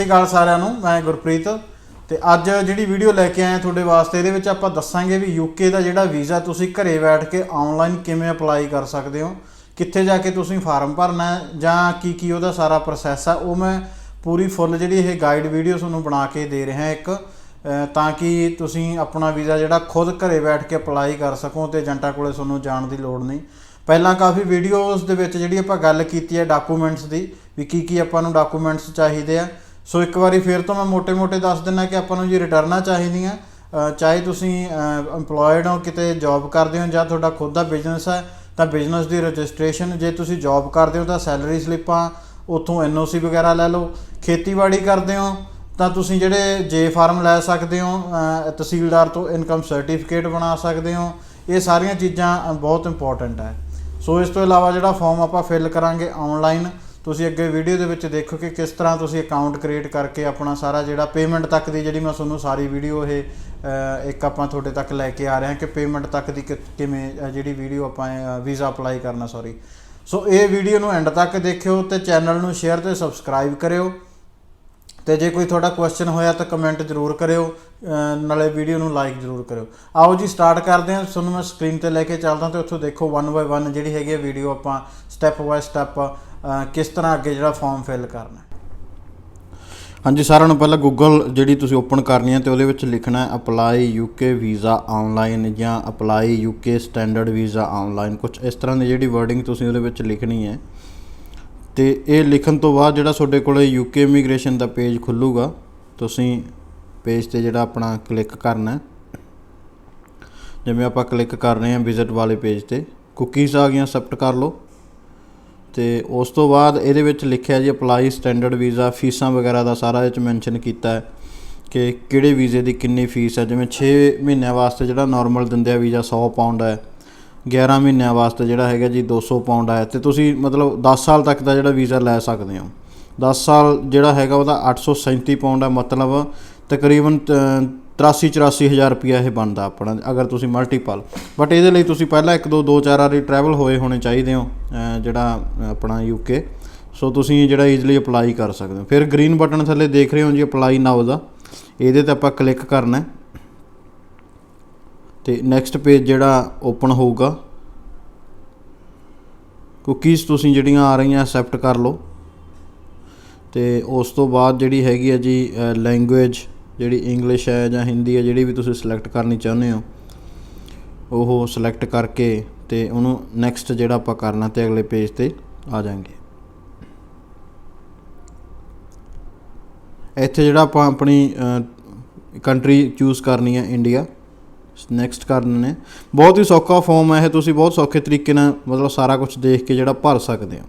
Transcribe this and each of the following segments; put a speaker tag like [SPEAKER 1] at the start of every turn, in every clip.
[SPEAKER 1] श्री अकाल सारिਆਂ ਨੂੰ मैं गुरप्रीत ਤੇ ਅੱਜ ਜਿਹੜੀ ਵੀਡੀਓ ਲੈ ਕੇ ਆਏ ਤੁਹਾਡੇ ਵਾਸਤੇ ਇਹਦੇ ਵਿੱਚ ਆਪਾਂ ਦੱਸਾਂਗੇ ਵੀ ਯੂਕੇ ਦਾ ਜਿਹੜਾ ਵੀਜ਼ਾ ਤੁਸੀਂ ਘਰੇ ਬੈਠ ਕੇ ਆਨਲਾਈਨ ਕਿਵੇਂ ਅਪਲਾਈ ਕਰ ਸਕਦੇ ਹੋ, ਕਿੱਥੇ ਜਾ ਕੇ ਤੁਸੀਂ ਫਾਰਮ ਭਰਨਾ ਹੈ ਜਾਂ ਕੀ ਉਹਦਾ ਸਾਰਾ ਪ੍ਰੋਸੈਸ ਹੈ। ਉਹ ਮੈਂ ਪੂਰੀ ਫੁੱਲ ਜਿਹੜੀ ਇਹ ਗਾਈਡ ਵੀਡੀਓ ਤੁਹਾਨੂੰ ਬਣਾ ਕੇ ਦੇ ਰਿਹਾ ਇੱਕ ਤਾਂ ਕਿ ਤੁਸੀਂ ਆਪਣਾ ਵੀਜ਼ਾ ਜਿਹੜਾ ਖੁਦ ਘਰੇ ਬੈਠ ਕੇ ਅਪਲਾਈ ਕਰ ਸਕੋ ਤੇ ਏਜੰਟਾਂ ਕੋਲੇ ਤੁਹਾਨੂੰ ਜਾਣ ਦੀ ਲੋੜ ਨਹੀਂ। ਪਹਿਲਾਂ ਕਾਫੀ ਵੀਡੀਓਜ਼ ਦੇ ਵਿੱਚ ਜਿਹੜੀ ਆਪਾਂ ਗੱਲ ਕੀਤੀ ਹੈ ਡਾਕੂਮੈਂਟਸ ਦੀ ਵੀ ਕੀ ਆਪਾਂ ਨੂੰ ਡਾਕੂਮੈਂਟਸ ਚਾਹੀਦੇ ਆ। ਸੋ ਇੱਕ ਵਾਰੀ ਫਿਰ ਤੋਂ ਮੈਂ ਮੋਟੇ ਦੱਸ ਦਿੰਦਾ ਕਿ ਆਪਾਂ ਨੂੰ ਜੀ ਰਿਟਰਨਾਂ ਚਾਹੀਦੀਆਂ, ਚਾਹੇ ਤੁਸੀਂ ਇੰਪਲੋਇਡ ਹੋ ਕਿਤੇ ਜੌਬ ਕਰਦੇ ਹੋ ਜਾਂ ਤੁਹਾਡਾ ਖੁਦ ਦਾ ਬਿਜ਼ਨਸ ਹੈ ਤਾਂ ਬਿਜ਼ਨਸ ਦੀ ਰਜਿਸਟ੍ਰੇਸ਼ਨ, ਜੇ ਤੁਸੀਂ ਜੌਬ ਕਰਦੇ ਹੋ ਤਾਂ ਸੈਲਰੀ ਸਲਿੱਪਾਂ ਉੱਥੋਂ NOC ਵਗੈਰਾ ਲੈ ਲਓ। ਖੇਤੀਬਾੜੀ ਕਰਦੇ ਹੋ ਤਾਂ ਤੁਸੀਂ ਜਿਹੜੇ ਜੇ ਫਾਰਮ ਲੈ ਸਕਦੇ ਹੋ, ਤਹਿਸੀਲਦਾਰ ਤੋਂ ਇਨਕਮ ਸਰਟੀਫਿਕੇਟ ਬਣਾ ਸਕਦੇ ਹੋ। ਇਹ ਸਾਰੀਆਂ ਚੀਜ਼ਾਂ ਬਹੁਤ ਇੰਪੋਰਟੈਂਟ ਹੈ। ਸੋ ਇਸ ਤੋਂ ਇਲਾਵਾ ਜਿਹੜਾ ਫਾਰਮ ਆਪਾਂ ਫਿਲ ਕਰਾਂਗੇ ਆਨਲਾਈਨ, ਤੁਸੀਂ ਅੱਗੇ ਵੀਡੀਓ ਦੇ ਵਿੱਚ ਦੇਖੋ ਕਿ ਕਿਸ ਤਰ੍ਹਾਂ ਤੁਸੀਂ ਅਕਾਊਂਟ ਕ੍ਰੀਏਟ ਕਰਕੇ ਆਪਣਾ ਸਾਰਾ ਜਿਹੜਾ ਪੇਮੈਂਟ ਤੱਕ ਦੀ ਜਿਹੜੀ ਮੈਂ ਤੁਹਾਨੂੰ ਸਾਰੀ ਵੀਡੀਓ ਇਹ ਇੱਕ ਆਪਾਂ ਤੁਹਾਡੇ ਤੱਕ ਲੈ ਕੇ ਆ ਰਹੇ ਹਾਂ ਕਿ ਪੇਮੈਂਟ ਤੱਕ ਦੀ ਕਿਵੇਂ ਜਿਹੜੀ ਵੀਡੀਓ ਆਪਾਂ ਵੀਜ਼ਾ ਅਪਲਾਈ ਕਰਨਾ ਸੋ ਇਹ ਵੀਡੀਓ ਨੂੰ ਐਂਡ ਤੱਕ ਦੇਖਿਓ ਤੇ ਚੈਨਲ ਨੂੰ ਸ਼ੇਅਰ ਤੇ ਸਬਸਕ੍ਰਾਈਬ ਕਰਿਓ ਤੇ ਜੇ ਕੋਈ ਤੁਹਾਡਾ ਕੁਐਸਚਨ ਹੋਇਆ ਤਾਂ ਕਮੈਂਟ ਜ਼ਰੂਰ ਕਰਿਓ, ਨਾਲੇ ਵੀਡੀਓ ਨੂੰ ਲਾਈਕ ਜ਼ਰੂਰ ਕਰਿਓ। ਆਓ ਜੀ ਸਟਾਰਟ ਕਰਦੇ ਹਾਂ। ਤੁਹਾਨੂੰ ਮੈਂ ਸਕਰੀਨ ਤੇ ਲੈ ਕੇ ਚੱਲਦਾ ਤੇ ਉੱਥੋਂ ਦੇਖੋ 1 ਬਾਏ 1 ਜਿਹੜੀ ਹੈਗੀ ਵੀਡੀਓ ਆਪਾਂ ਸਟੈਪ ਬਾਏ ਸਟੈਪ ਕਿਸ ਤਰ੍ਹਾਂ ਅੱਗੇ ਜਿਹੜਾ ਫਾਰਮ ਫਿਲ ਕਰਨਾ। ਹਾਂਜੀ, ਸਾਰਿਆਂ ਨੂੰ ਪਹਿਲਾਂ ਗੂਗਲ ਜਿਹੜੀ ਤੁਸੀਂ ਓਪਨ ਕਰਨੀ ਹੈ ਤੇ ਉਹਦੇ ਵਿੱਚ ਲਿਖਣਾ ਅਪਲਾਈ ਯੂਕੇ ਵੀਜ਼ਾ ਆਨਲਾਈਨ ਜਾਂ apply UK standard visa online, ਕੁਛ ਇਸ ਤਰ੍ਹਾਂ ਦੀ ਜਿਹੜੀ ਵਰਡਿੰਗ ਤੁਸੀਂ ਉਹਦੇ ਵਿੱਚ ਲਿਖਣੀ ਹੈ। ਤੇ ਇਹ ਲਿਖਣ ਤੋਂ ਬਾਅਦ ਜਿਹੜਾ ਤੁਹਾਡੇ ਕੋਲ ਯੂਕੇ ਇਮੀਗ੍ਰੇਸ਼ਨ ਦਾ ਪੇਜ ਖੁੱਲੂਗਾ, ਤੁਸੀਂ ਪੇਜ ਤੇ ਜਿਹੜਾ ਆਪਣਾ ਕਲਿੱਕ ਕਰਨਾ। ਜਿਵੇਂ ਆਪਾਂ ਕਲਿੱਕ ਕਰ ਰਹੇ ਹਾਂ ਵਿਜ਼ਿਟ ਵਾਲੇ ਪੇਜ ਤੇ, ਕੁਕੀਜ਼ ਆ ਗਈਆਂ ਐਕਸੈਪਟ ਕਰ ਲਓ। ਤੇ ਉਸ ਤੋਂ ਬਾਅਦ ਇਹਦੇ ਵਿੱਚ ਲਿਖਿਆ ਜੀ ਅਪਲਾਈ ਸਟੈਂਡਰਡ ਵੀਜ਼ਾ, ਫੀਸਾਂ ਵਗੈਰਾ ਦਾ ਸਾਰਾ ਇਹ 'ਚ ਮੈਂਸ਼ਨ ਕੀਤਾ ਹੈ ਕਿ ਕਿਹੜੇ ਵੀਜ਼ੇ ਦੀ ਕਿੰਨੀ ਫੀਸ ਹੈ। ਜਿਵੇਂ 6 ਮਹੀਨਿਆਂ ਵਾਸਤੇ ਜਿਹੜਾ ਨੋਰਮਲ ਦਿੰਦੇ ਆ ਵੀਜ਼ਾ 100 ਪਾਉਂਡ ਹੈ, 11 ਮਹੀਨਿਆਂ ਵਾਸਤੇ ਜਿਹੜਾ ਹੈਗਾ ਜੀ 200 ਪਾਉਂਡ ਹੈ ਤੇ ਤੁਸੀਂ ਮਤਲਬ 10 ਸਾਲ ਤੱਕ ਦਾ ਜਿਹੜਾ ਵੀਜ਼ਾ ਲੈ ਸਕਦੇ ਹੋ। 10 ਸਾਲ ਜਿਹੜਾ ਹੈਗਾ ਉਹਦਾ 837 ਪਾਉਂਡ ਹੈ, ਮਤਲਬ ਤਕਰੀਬਨ 83-84 ਹਜ਼ਾਰ ਰੁਪਈਆ ਇਹ ਬਣਦਾ ਆਪਣਾ ਅਗਰ ਤੁਸੀਂ ਮਲਟੀਪਲ। ਬਟ ਇਹਦੇ ਲਈ ਤੁਸੀਂ ਪਹਿਲਾਂ 2-4 ਵਾਰੀ ਟਰੈਵਲ ਹੋਣੇ ਚਾਹੀਦੇ ਹੋ ਜਿਹੜਾ ਆਪਣਾ ਯੂਕੇ। ਸੋ ਤੁਸੀਂ ਜਿਹੜਾ ਈਜ਼ਲੀ ਅਪਲਾਈ ਕਰ ਸਕਦੇ ਹੋ। ਫਿਰ ਗ੍ਰੀਨ ਬਟਨ ਥੱਲੇ ਦੇਖ ਰਹੇ ਹੋ ਜੀ ਅਪਲਾਈ ਨਾਓ ਦਾ, ਇਹਦੇ 'ਤੇ ਆਪਾਂ ਕਲਿੱਕ ਕਰਨਾ ਤੇ ਨੈਕਸਟ ਪੇਜ ਜਿਹੜਾ ਓਪਨ ਹੋਊਗਾ। ਕੁਕੀਜ਼ ਤੁਸੀਂ ਜਿਹੜੀਆਂ ਆ ਰਹੀਆਂ ਐਕਸੈਪਟ ਕਰ ਲਓ ਤੇ ਉਸ ਤੋਂ ਬਾਅਦ ਜਿਹੜੀ ਹੈਗੀ ਹੈ ਜੀ ਲੈਂਗੁਏਜ ਜਿਹੜੀ ਇੰਗਲਿਸ਼ ਹੈ ਜਾਂ ਹਿੰਦੀ ਹੈ, ਜਿਹੜੀ ਵੀ ਤੁਸੀਂ ਸਿਲੈਕਟ ਕਰਨੀ ਚਾਹੁੰਦੇ ਹੋ ਉਹ ਸਿਲੈਕਟ ਕਰਕੇ ਤੇ ਉਹਨੂੰ ਨੈਕਸਟ ਜਿਹੜਾ ਆਪਾਂ ਕਰਨਾ ਤੇ ਅਗਲੇ ਪੇਜ ਤੇ ਆ ਜਾਵਾਂਗੇ। ਇੱਥੇ ਜਿਹੜਾ ਆਪਾਂ ਆਪਣੀ ਕੰਟਰੀ ਚੂਜ਼ ਕਰਨੀ ਹੈ ਇੰਡੀਆ, ਨੈਕਸਟ ਕਰਨੇ ਨੇ। ਬਹੁਤ ਹੀ ਸੌਖਾ ਫੋਰਮ ਹੈ ਇਹ, ਤੁਸੀਂ ਬਹੁਤ ਸੌਖੇ ਤਰੀਕੇ ਨਾਲ ਮਤਲਬ ਸਾਰਾ ਕੁਝ ਦੇਖ ਕੇ ਜਿਹੜਾ ਭਰ ਸਕਦੇ ਹੋ।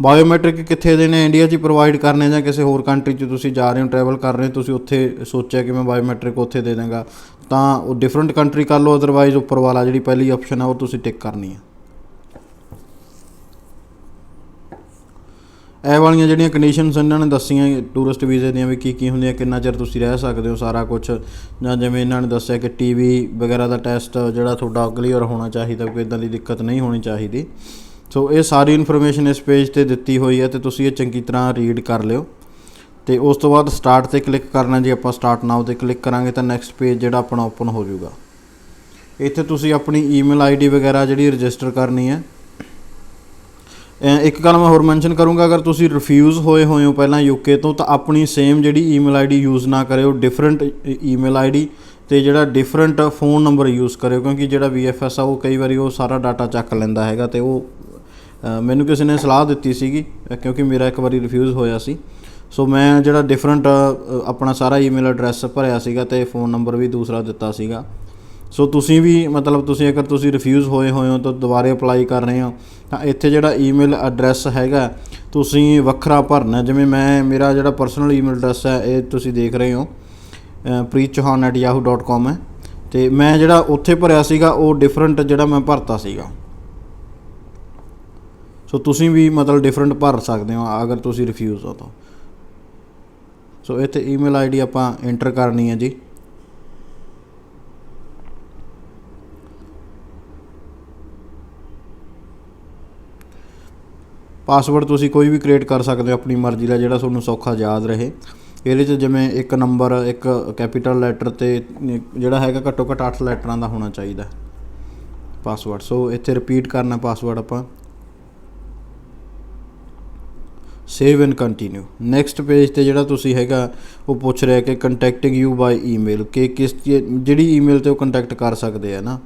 [SPEAKER 1] ਬਾਇਓਮੈਟ੍ਰਿਕ ਕਿੱਥੇ ਦੇ ਨੇ, ਇੰਡੀਆ 'ਚ ਹੀ ਪ੍ਰੋਵਾਈਡ ਕਰਨੇ ਜਾਂ ਕਿਸੇ ਹੋਰ ਕੰਟਰੀ 'ਚ ਤੁਸੀਂ ਜਾ ਰਹੇ ਹੋ ਟਰੈਵਲ ਕਰ ਰਹੇ ਹੋ, ਤੁਸੀਂ ਉੱਥੇ ਸੋਚਿਆ ਕਿ ਮੈਂ ਬਾਇਓਮੈਟ੍ਰਿਕ ਉੱਥੇ ਦੇ ਦਾਂਗਾ ਤਾਂ ਉਹ ਡਿਫਰੈਂਟ ਕੰਟਰੀ ਕਰ ਲਓ, ਅਦਰਵਾਈਜ਼ ਉੱਪਰ ਵਾਲਾ ਜਿਹੜੀ ਪਹਿਲੀ ਆਪਸ਼ਨ ਆ ਉਹ ਤੁਸੀਂ ਟਿਕ ਕਰਨੀ ਹੈ। ਇਹ ਵਾਲੀਆਂ ਜਿਹੜੀਆਂ ਕੰਡੀਸ਼ਨਸ ਇਹਨਾਂ ਨੇ ਦੱਸੀਆਂ ਟੂਰਿਸਟ ਵੀਜ਼ੇ ਦੀਆਂ ਵੀ ਕੀ ਹੁੰਦੀਆਂ, ਕਿੰਨਾ ਚਿਰ ਤੁਸੀਂ ਰਹਿ ਸਕਦੇ ਹੋ, ਸਾਰਾ ਕੁਛ। ਜਾਂ ਜਿਵੇਂ ਇਹਨਾਂ ਨੇ ਦੱਸਿਆ ਕਿ TV ਵਗੈਰਾ ਦਾ ਟੈਸਟ ਜਿਹੜਾ ਤੁਹਾਡਾ ਕਲੀਅਰ ਹੋਣਾ ਚਾਹੀਦਾ, ਕੋਈ ਇੱਦਾਂ ਦੀ ਦਿੱਕਤ ਨਹੀਂ ਹੋਣੀ ਚਾਹੀਦੀ। ਸੋ ਇਹ ਸਾਰੀ ਇਨਫੋਰਮੇਸ਼ਨ ਇਸ ਪੇਜ 'ਤੇ ਦਿੱਤੀ ਹੋਈ ਹੈ ਤੇ ਤੁਸੀਂ ਇਹ ਚੰਗੀ ਤਰ੍ਹਾਂ ਰੀਡ ਕਰ ਲਿਓ। ਤੇ ਉਸ ਤੋਂ ਬਾਅਦ ਸਟਾਰਟ 'ਤੇ ਕਲਿੱਕ ਕਰਨਾ ਜੀ। ਆਪਾਂ ਸਟਾਰਟ ਨਾਓ 'ਤੇ ਕਲਿੱਕ ਕਰਾਂਗੇ ਤਾਂ ਨੈਕਸਟ ਪੇਜ ਜਿਹੜਾ ਆਪਣਾ ਓਪਨ ਹੋ ਜਾਊਗਾ। ਇੱਥੇ ਤੁਸੀਂ ਆਪਣੀ ਈਮੇਲ ID ਵਗੈਰਾ ਜਿਹੜੀ ਰਜਿਸਟਰ ਕਰਨੀ ਹੈ। ਇੱਕ ਗੱਲ ਮੈਂ ਹੋਰ ਮੈਂਸ਼ਨ ਕਰੂੰਗਾ, ਅਗਰ ਤੁਸੀਂ ਰਿਫਿਊਜ਼ ਹੋਏ ਹੋ ਪਹਿਲਾਂ ਯੂਕੇ ਤੋਂ ਤਾਂ ਆਪਣੀ ਸੇਮ ਜਿਹੜੀ ਈਮੇਲ ID ਯੂਜ਼ ਨਾ ਕਰਿਓ, ਡਿਫਰੈਂਟ ਈਮੇਲ ID ਤੇ ਜਿਹੜਾ ਡਿਫਰੈਂਟ ਫ਼ੋਨ ਨੰਬਰ ਯੂਜ਼ ਕਰਿਓ, ਕਿਉਂਕਿ ਜਿਹੜਾ VFS ਆ ਉਹ ਕਈ ਵਾਰੀ ਉਹ ਸਾਰਾ ਡਾਟਾ ਚੱਕ ਲੈਂਦਾ ਹੈਗਾ। ਤੇ ਉਹ ਮੈਨੂੰ ਕਿਸੇ ਨੇ ਸਲਾਹ ਦਿੱਤੀ ਸੀਗੀ ਕਿਉਂਕਿ ਮੇਰਾ ਇੱਕ ਵਾਰੀ ਰਿਫਿਊਜ਼ ਹੋਇਆ ਸੀ। ਸੋ ਮੈਂ ਜਿਹੜਾ ਡਿਫਰੈਂਟ ਆਪਣਾ ਸਾਰਾ ਈਮੇਲ ਐਡਰੈਸ ਭਰਿਆ ਸੀਗਾ ਤੇ ਫ਼ੋਨ ਨੰਬਰ ਵੀ ਦੂਸਰਾ ਦਿੱਤਾ ਸੀਗਾ। ਸੋ ਤੁਸੀਂ ਵੀ ਮਤਲਬ ਤੁਸੀਂ ਅਗਰ ਤੁਸੀਂ ਰਿਫਿਊਜ਼ ਹੋਏ ਹੋ ਤਾਂ ਦੁਬਾਰੇ ਅਪਲਾਈ ਕਰ ਰਹੇ ਹੋ ਤਾਂ ਇੱਥੇ ਜਿਹੜਾ ਈਮੇਲ ਐਡਰੈਸ ਹੈਗਾ ਤੁਸੀਂ ਵੱਖਰਾ ਭਰਨਾ। ਜਿਵੇਂ ਮੇਰਾ ਜਿਹੜਾ ਪਰਸਨਲ ਈਮੇਲ ਐਡਰੈਸ ਹੈ ਇਹ ਤੁਸੀਂ ਦੇਖ ਰਹੇ ਹੋ preetchauhan@yahoo.com ਹੈ ਤੇ ਮੈਂ ਜਿਹੜਾ ਉੱਥੇ ਭਰਿਆ ਸੀਗਾ ਉਹ ਡਿਫਰੈਂਟ ਜਿਹੜਾ ਮੈਂ ਭਰਤਾ ਸੀਗਾ। ਸੋ ਤੁਸੀਂ ਵੀ ਮਤਲਬ ਡਿਫਰੈਂਟ ਭਰ ਸਕਦੇ ਹੋ ਅਗਰ ਤੁਸੀਂ ਰਿਫਿਊਜ਼ ਹੋ ਤਾਂ। ਸੋ ਇੱਥੇ ਈਮੇਲ ID ਆਪਾਂ ਐਂਟਰ ਕਰਨੀ ਹੈ ਜੀ। ਪਾਸਵਰਡ ਤੁਸੀਂ ਕੋਈ ਵੀ ਕ੍ਰੀਏਟ ਕਰ ਸਕਦੇ ਹੋ ਆਪਣੀ ਮਰਜ਼ੀ ਦਾ, ਜਿਹੜਾ ਤੁਹਾਨੂੰ ਸੌਖਾ ਯਾਦ ਰਹੇ। ਇਹਦੇ 'ਚ ਜਿਵੇਂ ਇੱਕ ਨੰਬਰ, ਇੱਕ ਕੈਪੀਟਲ ਲੈਟਰ ਤੇ ਜਿਹੜਾ ਹੈਗਾ ਘੱਟੋ ਘੱਟ 8 ਲੈਟਰਾਂ ਦਾ ਹੋਣਾ ਚਾਹੀਦਾ ਪਾਸਵਰਡ। ਸੋ ਇੱਥੇ ਰਿਪੀਟ ਕਰਨਾ ਪਾਸਵਰਡ ਆਪਾਂ, save and continue. Next page ਤੇ ਜਿਹੜਾ ਤੁਸੀਂ ਹੈਗਾ ਉਹ ਪੁੱਛ ਰਿਹਾ ਕਿ ਕੰਟੈਕਟਿੰਗ ਯੂ ਬਾਈ ਈਮੇਲ, ਕਿ ਕਿਸ ਜਿਹੜੀ ਈਮੇਲ ਤੇ ਉਹ ਕੰਟੈਕਟ ਕਰ ਸਕਦੇ ਆ ਨਾ,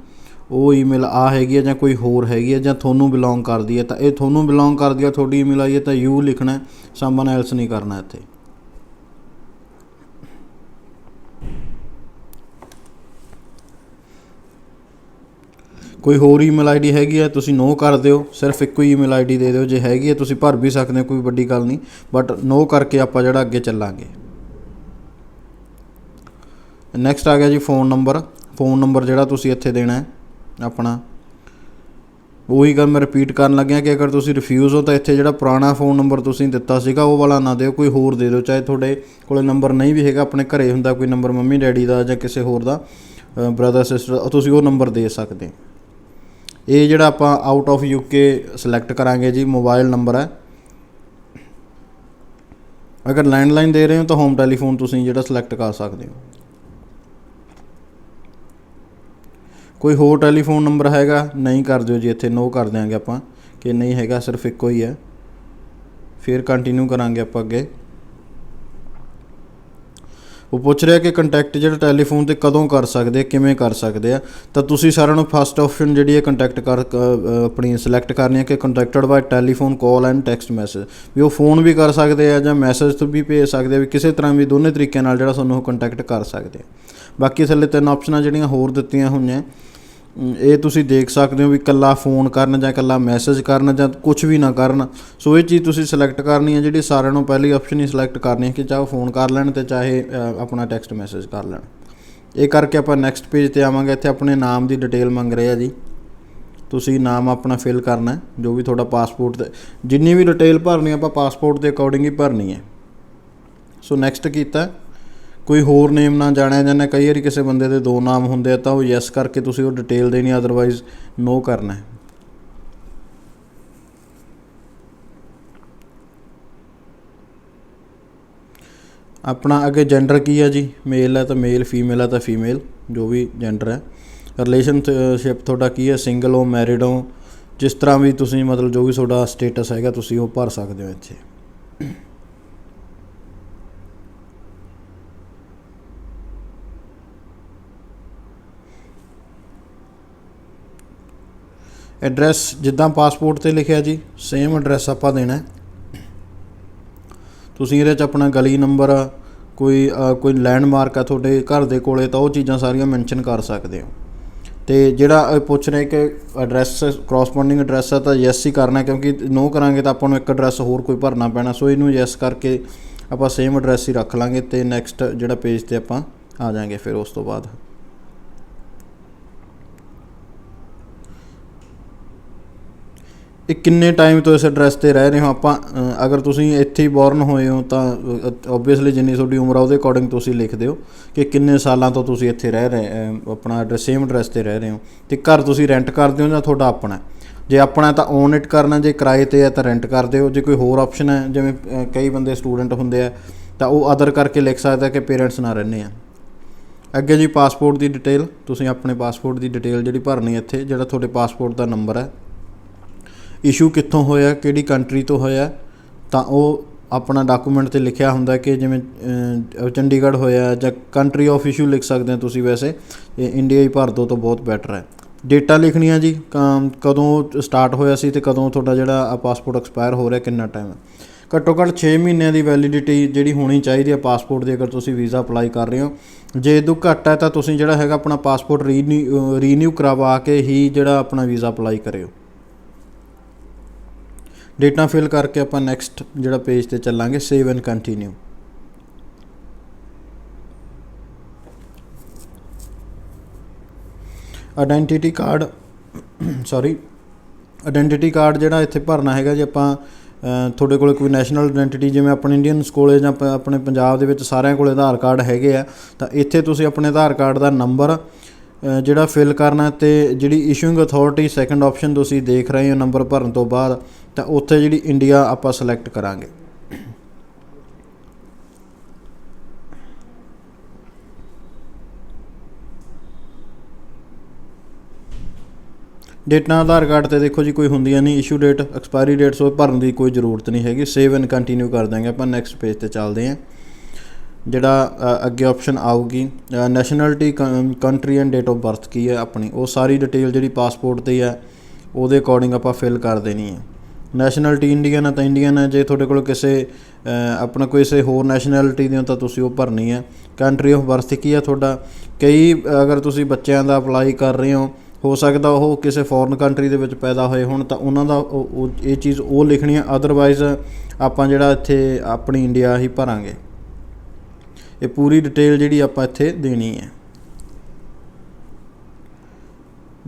[SPEAKER 1] ਉਹ ਈਮੇਲ ਆ ਹੈਗੀ ਹੈ ਜਾਂ ਕੋਈ ਹੋਰ ਹੈਗੀ ਹੈ ਜਾਂ ਤੁਹਾਨੂੰ ਬਿਲੋਂਗ ਕਰਦੀ ਹੈ। ਤਾਂ ਇਹ ਤੁਹਾਨੂੰ ਬਿਲੋਂਗ ਕਰਦੀ ਹੈ, ਤੁਹਾਡੀ ਈਮੇਲ ਆਈ ਹੈ ਤਾਂ ਯੂ ਲਿਖਣਾ, ਸਮਨ ਐਲਸ ਨਹੀਂ ਕਰਨਾ ਇੱਥੇ। ਕੋਈ ਹੋਰ ਈਮੇਲ ਆਈਡੀ ਹੈਗੀ ਹੈ ਤੁਸੀਂ ਨੋ ਕਰ ਦਿਓ, ਸਿਰਫ ਇੱਕੋ ਹੀ ਈਮੇਲ ਆਈਡੀ ਦੇ ਦਿਓ। ਜੇ ਹੈਗੀ ਹੈ ਤੁਸੀਂ ਭਰ ਵੀ ਸਕਦੇ ਹੋ, ਕੋਈ ਵੱਡੀ ਗੱਲ ਨਹੀਂ, ਬਟ ਨੋ ਕਰਕੇ ਆਪਾਂ ਜਿਹੜਾ ਅੱਗੇ ਚੱਲਾਂਗੇ। ਨੈਕਸਟ ਆ ਗਿਆ ਜੀ ਫ਼ੋਨ ਨੰਬਰ। ਫ਼ੋਨ ਨੰਬਰ ਜਿਹੜਾ ਤੁਸੀਂ ਇੱਥੇ ਦੇਣਾ ਹੈ ਆਪਣਾ, ਉਹੀ ਗੱਲ ਮੈਂ ਰਿਪੀਟ ਕਰਨ ਲੱਗਿਆ ਕਿ ਅਗਰ ਤੁਸੀਂ ਰਿਫਿਊਜ਼ ਹੋ ਤਾਂ ਇੱਥੇ ਜਿਹੜਾ ਪੁਰਾਣਾ ਫ਼ੋਨ ਨੰਬਰ ਤੁਸੀਂ ਦਿੱਤਾ ਸੀਗਾ ਉਹ ਵਾਲਾ ਨਾ ਦਿਓ, ਕੋਈ ਹੋਰ ਦੇ ਦਿਓ। ਚਾਹੇ ਤੁਹਾਡੇ ਕੋਲ ਨੰਬਰ ਨਹੀਂ ਵੀ ਹੈਗਾ, ਆਪਣੇ ਘਰੇ ਹੁੰਦਾ ਕੋਈ ਨੰਬਰ ਮੰਮੀ ਡੈਡੀ ਦਾ ਜਾਂ ਕਿਸੇ ਹੋਰ ਦਾ, ਬ੍ਰਦਰ ਸਿਸਟਰ, ਤੁਸੀਂ ਉਹ ਨੰਬਰ ਦੇ ਸਕਦੇ। ਇਹ ਜਿਹੜਾ ਆਪਾਂ ਆਊਟ ਆਫ ਯੂਕੇ ਸਿਲੈਕਟ ਕਰਾਂਗੇ ਜੀ, ਮੋਬਾਈਲ ਨੰਬਰ ਹੈ। ਅਗਰ ਲੈਂਡਲਾਈਨ ਦੇ ਰਹੇ ਹੋ ਤਾਂ ਹੋਮ ਟੈਲੀਫੋਨ ਤੁਸੀਂ ਜਿਹੜਾ ਸਿਲੈਕਟ ਕਰ ਸਕਦੇ ਹੋ। ਕੋਈ ਹੋਰ ਟੈਲੀਫੋਨ ਨੰਬਰ ਹੈਗਾ ਨਹੀਂ ਕਰ ਦਿਓ ਜੀ, ਇੱਥੇ ਨੋ ਕਰ ਦਿਆਂਗੇ ਆਪਾਂ ਕਿ ਨਹੀਂ ਹੈਗਾ, ਸਿਰਫ ਇੱਕੋ ਹੀ ਹੈ। ਫਿਰ ਕੰਟੀਨਿਊ ਕਰਾਂਗੇ ਆਪਾਂ ਅੱਗੇ। ਉਹ ਪੁੱਛ ਰਿਹਾ ਕਿ ਕੰਟੈਕਟ ਜਿਹੜਾ ਟੈਲੀਫੋਨ 'ਤੇ ਕਦੋਂ ਕਰ ਸਕਦੇ, ਕਿਵੇਂ ਕਰ ਸਕਦੇ ਆ। ਤਾਂ ਤੁਸੀਂ ਸਾਰਿਆਂ ਨੂੰ ਫਸਟ ਆਪਸ਼ਨ ਜਿਹੜੀ ਹੈ ਕੰਟੈਕਟ ਆਪਣੀ ਸਿਲੈਕਟ ਕਰਨੀ ਹੈ ਕਿ contacted by telephone, call and text message, ਵੀ ਉਹ ਫ਼ੋਨ ਵੀ ਕਰ ਸਕਦੇ ਆ ਜਾਂ ਮੈਸੇਜ ਤੋਂ ਵੀ ਭੇਜ ਸਕਦੇ ਆ, ਵੀ ਕਿਸੇ ਤਰ੍ਹਾਂ ਵੀ ਦੋਨੇ ਤਰੀਕਿਆਂ ਨਾਲ ਜਿਹੜਾ ਤੁਹਾਨੂੰ ਉਹ ਕੰਟੈਕਟ ਕਰ ਸਕਦੇ ਆ। ਬਾਕੀ ਥੱਲੇ 3 ਆਪਸ਼ਨਾਂ ਜਿਹੜੀਆਂ ਹੋਰ ਦਿੱਤੀਆਂ ਹੋਈਆਂ ਇਹ ਤੁਸੀਂ ਦੇਖ ਸਕਦੇ ਹੋ, ਵੀ ਇਕੱਲਾ ਫ਼ੋਨ ਕਰਨ ਜਾਂ ਇਕੱਲਾ ਮੈਸੇਜ ਕਰਨ ਜਾਂ ਕੁਛ ਵੀ ਨਾ ਕਰਨ। ਸੋ ਇਹ ਚੀਜ਼ ਤੁਸੀਂ ਸਿਲੈਕਟ ਕਰਨੀ ਹੈ, ਜਿਹੜੀ ਸਾਰਿਆਂ ਨੂੰ ਪਹਿਲੀ ਆਪਸ਼ਨ ਹੀ ਸਿਲੈਕਟ ਕਰਨੀ ਹੈ ਕਿ ਚਾਹੇ ਫ਼ੋਨ ਕਰ ਲੈਣ ਅਤੇ ਚਾਹੇ ਆਪਣਾ ਟੈਕਸਟ ਮੈਸੇਜ ਕਰ ਲੈਣ। ਇਹ ਕਰਕੇ ਆਪਾਂ ਨੈਕਸਟ ਪੇਜ 'ਤੇ ਆਵਾਂਗੇ। ਇੱਥੇ ਆਪਣੇ ਨਾਮ ਦੀ ਡਿਟੇਲ ਮੰਗ ਰਹੇ ਆ ਜੀ, ਤੁਸੀਂ ਨਾਮ ਆਪਣਾ ਫਿਲ ਕਰਨਾ, ਜੋ ਵੀ ਤੁਹਾਡਾ ਪਾਸਪੋਰਟ 'ਤੇ ਜਿੰਨੀ ਵੀ ਡਿਟੇਲ ਭਰਨੀ ਆਪਾਂ ਪਾਸਪੋਰਟ ਦੇ ਅਕੋਰਡਿੰਗ ਹੀ ਭਰਨੀ ਹੈ। ਸੋ ਨੈਕਸਟ ਕੀਤਾ। ਕੋਈ ਹੋਰ ਨੇਮ ਨਾ ਜਾਣਿਆ ਜਾਂਦਾ, ਕਈ ਵਾਰੀ ਕਿਸੇ ਬੰਦੇ ਦੇ 2 ਨਾਮ ਹੁੰਦੇ ਆ ਤਾਂ ਉਹ ਯੈਸ ਕਰਕੇ ਤੁਸੀਂ ਉਹ ਡਿਟੇਲ ਦੇਣੀ, ਅਦਰਵਾਈਜ਼ ਨੋ ਕਰਨਾ ਹੈ। ਆਪਣਾ ਅੱਗੇ ਜੈਂਡਰ ਕੀ ਹੈ ਜੀ, ਮੇਲ ਹੈ ਤਾਂ ਮੇਲ, ਫੀਮੇਲ ਹੈ ਤਾਂ ਫੀਮੇਲ, ਜੋ ਵੀ ਜੈਂਡਰ ਹੈ। ਰਿਲੇਸ਼ਨਸ਼ਿਪ ਤੁਹਾਡਾ ਕੀ ਹੈ, ਸਿੰਗਲ ਹੋ, ਮੈਰਿਡ ਹੋ, ਜਿਸ ਤਰ੍ਹਾਂ ਵੀ ਤੁਸੀਂ ਮਤਲਬ ਜੋ ਵੀ ਤੁਹਾਡਾ ਸਟੇਟਸ ਹੈਗਾ ਤੁਸੀਂ ਉਹ ਭਰ ਸਕਦੇ ਹੋ ਇੱਥੇ। ਐਡਰੈਸ ਜਿੱਦਾਂ ਪਾਸਪੋਰਟ 'ਤੇ ਲਿਖਿਆ ਜੀ ਸੇਮ ਐਡਰੈਸ ਆਪਾਂ ਦੇਣਾ। ਤੁਸੀਂ ਇਹਦੇ 'ਚ ਆਪਣਾ ਗਲੀ ਨੰਬਰ, ਕੋਈ ਲੈਂਡਮਾਰਕ ਆ ਤੁਹਾਡੇ ਘਰ ਦੇ ਕੋਲੇ ਤਾਂ ਉਹ ਚੀਜ਼ਾਂ ਸਾਰੀਆਂ ਮੈਂਸ਼ਨ ਕਰ ਸਕਦੇ ਹੋ। ਅਤੇ ਜਿਹੜਾ ਪੁੱਛ ਰਹੇ ਕਿ ਐਡਰੈਸ ਕਰੋਸਪੋਂਡਿੰਗ ਐਡਰੈਸ ਆ ਤਾਂ ਯੈਸ ਹੀ ਕਰਨਾ, ਕਿਉਂਕਿ ਨੋ ਕਰਾਂਗੇ ਤਾਂ ਆਪਾਂ ਨੂੰ ਇੱਕ ਐਡਰੈਸ ਹੋਰ ਕੋਈ ਭਰਨਾ ਪੈਣਾ। ਸੋ ਇਹਨੂੰ ਯੈਸ ਕਰਕੇ ਆਪਾਂ ਸੇਮ ਐਡਰੈਸ ਹੀ ਰੱਖ ਲਾਂਗੇ ਅਤੇ ਨੈਕਸਟ ਜਿਹੜਾ ਪੇਜ 'ਤੇ ਆਪਾਂ ਆ ਜਾਵਾਂਗੇ। ਫਿਰ ਉਸ ਤੋਂ ਬਾਅਦ ਇਹ ਕਿੰਨੇ ਟਾਈਮ ਤੋਂ ਇਸ ਐਡਰੈਸ 'ਤੇ ਰਹਿ ਰਹੇ ਹੋ। ਆਪਾਂ ਅਗਰ ਤੁਸੀਂ ਇੱਥੇ ਹੀ ਬੋਰਨ ਹੋਏ ਹੋ ਤਾਂ ਓਬਵੀਅਸਲੀ ਜਿੰਨੀ ਤੁਹਾਡੀ ਉਮਰ ਆ ਉਹਦੇ ਅਕੋਰਡਿੰਗ ਤੁਸੀਂ ਲਿਖ ਦਿਓ ਕਿ ਕਿੰਨੇ ਸਾਲਾਂ ਤੋਂ ਤੁਸੀਂ ਇੱਥੇ ਰਹਿ ਰਹੇ, ਆਪਣਾ ਐਡਰੈਸ ਸੇਮ ਐਡਰੈਸ 'ਤੇ ਰਹਿ ਰਹੇ ਹੋ। ਅਤੇ ਘਰ ਤੁਸੀਂ ਰੈਂਟ ਕਰਦੇ ਹੋ ਜਾਂ ਤੁਹਾਡਾ ਆਪਣਾ। ਜੇ ਆਪਣਾ ਤਾਂ ਓਨ ਇਟ ਕਰਨਾ, ਜੇ ਕਿਰਾਏ 'ਤੇ ਹੈ ਤਾਂ ਰੈਂਟ ਕਰ ਦਿਓ। ਜੇ ਕੋਈ ਹੋਰ ਆਪਸ਼ਨ ਹੈ, ਜਿਵੇਂ ਕਈ ਬੰਦੇ ਸਟੂਡੈਂਟ ਹੁੰਦੇ ਆ ਤਾਂ ਉਹ ਅਦਰ ਕਰਕੇ ਲਿਖ ਸਕਦਾ ਕਿ ਪੇਰੈਂਟਸ ਨਾਲ ਰਹਿੰਦੇ ਆ। ਅੱਗੇ ਜੀ ਪਾਸਪੋਰਟ ਦੀ ਡਿਟੇਲ, ਤੁਸੀਂ ਆਪਣੇ ਪਾਸਪੋਰਟ ਦੀ ਡਿਟੇਲ ਜਿਹੜੀ ਭਰਨੀ ਇੱਥੇ, ਜਿਹੜਾ ਤੁਹਾਡੇ ਪਾਸਪੋਰਟ ਦਾ ਨੰਬਰ ਹੈ, ਇਸ਼ੂ ਕਿੱਥੋਂ ਹੋਇਆ, ਕਿਹੜੀ ਕੰਟਰੀ ਤੋਂ ਹੋਇਆ, ਤਾਂ ਉਹ ਆਪਣਾ ਡਾਕੂਮੈਂਟ 'ਤੇ ਲਿਖਿਆ ਹੁੰਦਾ ਕਿ ਜਿਵੇਂ ਚੰਡੀਗੜ੍ਹ ਹੋਇਆ ਜਾਂ ਕੰਟਰੀ ਆਫ ਇਸ਼ੂ ਲਿਖ ਸਕਦੇ ਹੋ ਤੁਸੀਂ। ਵੈਸੇ ਇੰਡੀਆ ਹੀ ਭਰ ਦਿਓ ਤਾਂ ਬਹੁਤ ਬੈਟਰ ਹੈ। ਡੇਟਾ ਲਿਖਣੀ ਆ ਜੀ, ਕਦੋਂ ਸਟਾਰਟ ਹੋਇਆ ਸੀ ਅਤੇ ਕਦੋਂ ਤੁਹਾਡਾ ਜਿਹੜਾ ਪਾਸਪੋਰਟ ਐਕਸਪਾਇਰ ਹੋ ਰਿਹਾ, ਕਿੰਨਾ ਟਾਈਮ ਹੈ। ਘੱਟੋ ਘੱਟ 6 ਮਹੀਨਿਆਂ ਦੀ ਵੈਲੀਡਿਟੀ ਜਿਹੜੀ ਹੋਣੀ ਚਾਹੀਦੀ ਹੈ ਪਾਸਪੋਰਟ ਦੀ, ਅਗਰ ਤੁਸੀਂ ਵੀਜ਼ਾ ਅਪਲਾਈ ਕਰ ਰਹੇ ਹੋ। ਜੇ ਇਹਦੋਂ ਘੱਟ ਹੈ ਤਾਂ ਤੁਸੀਂ ਜਿਹੜਾ ਹੈਗਾ ਆਪਣਾ ਪਾਸਪੋਰਟ ਰੀਨਿਊ ਕਰਵਾ ਕੇ ਹੀ ਜਿਹੜਾ ਆਪਣਾ ਵੀਜ਼ਾ ਅਪਲਾਈ ਕਰਿਓ। ਡੇਟਾ ਫਿਲ ਕਰਕੇ ਆਪਾਂ ਨੈਕਸਟ ਜਿਹੜਾ ਪੇਜ 'ਤੇ ਚੱਲਾਂਗੇ, save and continue. Identity card ਜਿਹੜਾ ਇੱਥੇ ਭਰਨਾ ਹੈਗਾ ਜੀ ਆਪਾਂ। ਤੁਹਾਡੇ ਕੋਲ ਕੋਈ ਨੈਸ਼ਨਲ ਆਇਡੈਂਟੀਟੀ, ਜਿਵੇਂ ਆਪਣੇ ਇੰਡੀਅਨਸ ਕੋਲੇ ਜਾਂ ਆਪਣੇ ਪੰਜਾਬ ਦੇ ਵਿੱਚ ਸਾਰਿਆਂ ਕੋਲ ਆਧਾਰ ਕਾਰਡ ਹੈਗੇ ਆ, ਤਾਂ ਇੱਥੇ ਤੁਸੀਂ ਆਪਣੇ ਆਧਾਰ ਕਾਰਡ ਦਾ ਨੰਬਰ ਜਿਹੜਾ ਫਿਲ ਕਰਨਾ, ਅਤੇ ਜਿਹੜੀ ਇਸ਼ੂਇੰਗ ਅਥਾਰਟੀ ਸੈਕੰਡ ਆਪਸ਼ਨ ਤੁਸੀਂ ਦੇਖ ਰਹੇ ਹੋ ਨੰਬਰ ਭਰਨ ਤੋਂ ਬਾਅਦ, ਤਾਂ ਉੱਥੇ ਜਿਹੜੀ ਇੰਡੀਆ ਆਪਾਂ ਸਿਲੈਕਟ ਕਰਾਂਗੇ। डेटा आधार कार्ड ते देखो जी कोई होंदियां नहीं, इशू डेट एक्सपायरी डेट सो भरन की कोई ज़रूरत नहीं हैगी। सेव एंड कंटिन्यू कर देंगे ਆਪਾਂ। नैक्सट पेज ते चलते हैं। ਜਿਹੜਾ ਅੱਗੇ ਆਪਸ਼ਨ ਆਊਗੀ nationality country and date of birth ਕੀ ਹੈ ਆਪਣੀ, ਉਹ ਸਾਰੀ ਡਿਟੇਲ ਜਿਹੜੀ ਪਾਸਪੋਰਟ 'ਤੇ ਹੈ ਉਹਦੇ ਅਕੋਰਡਿੰਗ ਆਪਾਂ ਫਿਲ ਕਰ ਦੇਣੀ ਹੈ। ਨੈਸ਼ਨੈਲਿਟੀ ਇੰਡੀਅਨ ਹੈ ਤਾਂ ਇੰਡੀਅਨ ਹੈ, ਜੇ ਤੁਹਾਡੇ ਕੋਲ ਕਿਸੇ ਆਪਣਾ ਕਿਸੇ ਹੋਰ ਨੈਸ਼ਨੈਲਿਟੀ ਦੀ ਤਾਂ ਤੁਸੀਂ ਉਹ ਭਰਨੀ ਹੈ। ਕੰਟਰੀ ਆਫ ਬਰਥ ਕੀ ਹੈ ਤੁਹਾਡਾ, ਕਈ ਅਗਰ ਤੁਸੀਂ ਬੱਚਿਆਂ ਦਾ ਅਪਲਾਈ ਕਰ ਰਹੇ ਹੋ ਸਕਦਾ ਉਹ ਕਿਸੇ ਫੋਰਨ ਕੰਟਰੀ ਦੇ ਵਿੱਚ ਪੈਦਾ ਹੋਏ ਹੋਣ ਤਾਂ ਉਹਨਾਂ ਦਾ ਇਹ ਚੀਜ਼ ਉਹ ਲਿਖਣੀ ਹੈ। ਅਦਰਵਾਈਜ਼ ਆਪਾਂ ਜਿਹੜਾ ਇੱਥੇ ਆਪਣੀ ਇੰਡੀਆ ਹੀ ਭਰਾਂਗੇ। ਇਹ ਪੂਰੀ ਡਿਟੇਲ ਜਿਹੜੀ ਆਪਾਂ ਇੱਥੇ ਦੇਣੀ ਹੈ।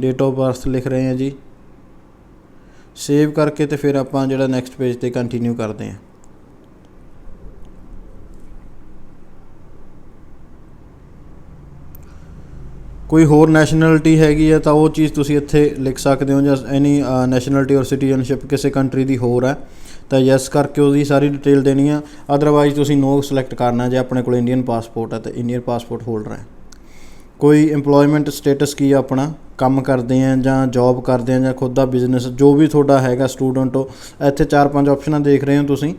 [SPEAKER 1] ਡੇਟ ਆਫ ਬਰਥ ਲਿਖ ਰਹੇ ਹਾਂ ਜੀ, ਸੇਵ ਕਰਕੇ ਤੇ ਫਿਰ ਆਪਾਂ ਜਿਹੜਾ ਨੈਕਸਟ ਪੇਜ ਤੇ ਕੰਟੀਨਿਊ ਕਰਦੇ ਹਾਂ। ਕੋਈ ਹੋਰ ਨੈਸ਼ਨੈਲਿਟੀ ਹੈਗੀ ਹੈ ਤਾਂ ਉਹ ਚੀਜ਼ ਤੁਸੀਂ ਇੱਥੇ ਲਿਖ ਸਕਦੇ ਹੋ, ਜਾਂ ਐਨੀ ਨੈਸ਼ਨੈਲਿਟੀ ਔਰ ਸਿਟੀਜ਼ਨਸ਼ਿਪ ਕਿਸੇ ਕੰਟਰੀ ਦੀ ਹੋਰ ਹੈ ਤਾਂ ਯੈਸ ਕਰਕੇ ਉਹਦੀ ਸਾਰੀ ਡਿਟੇਲ ਦੇਣੀ ਆ। ਅਦਰਵਾਈਜ਼ ਤੁਸੀਂ ਨੋ ਸਿਲੈਕਟ ਕਰਨਾ ਜੇ ਆਪਣੇ ਕੋਲ ਇੰਡੀਅਨ ਪਾਸਪੋਰਟ ਹੈ ਤਾਂ ਇੰਡੀਅਨ ਪਾਸਪੋਰਟ ਹੋਲਡਰ ਹੈ। ਕੋਈ ਇੰਪਲੋਇਮੈਂਟ ਸਟੇਟਸ ਕੀ ਆ, ਆਪਣਾ ਕੰਮ ਕਰਦੇ ਆ ਜਾਂ ਜੋਬ ਕਰਦੇ ਆ ਜਾਂ ਖੁਦ ਦਾ ਬਿਜ਼ਨਸ, ਜੋ ਵੀ ਤੁਹਾਡਾ ਹੈਗਾ, ਸਟੂਡੈਂਟ ਹੋ। ਇੱਥੇ 4-5 ਆਪਸ਼ਨਾਂ ਦੇਖ ਰਹੇ ਹੋ ਤੁਸੀਂ,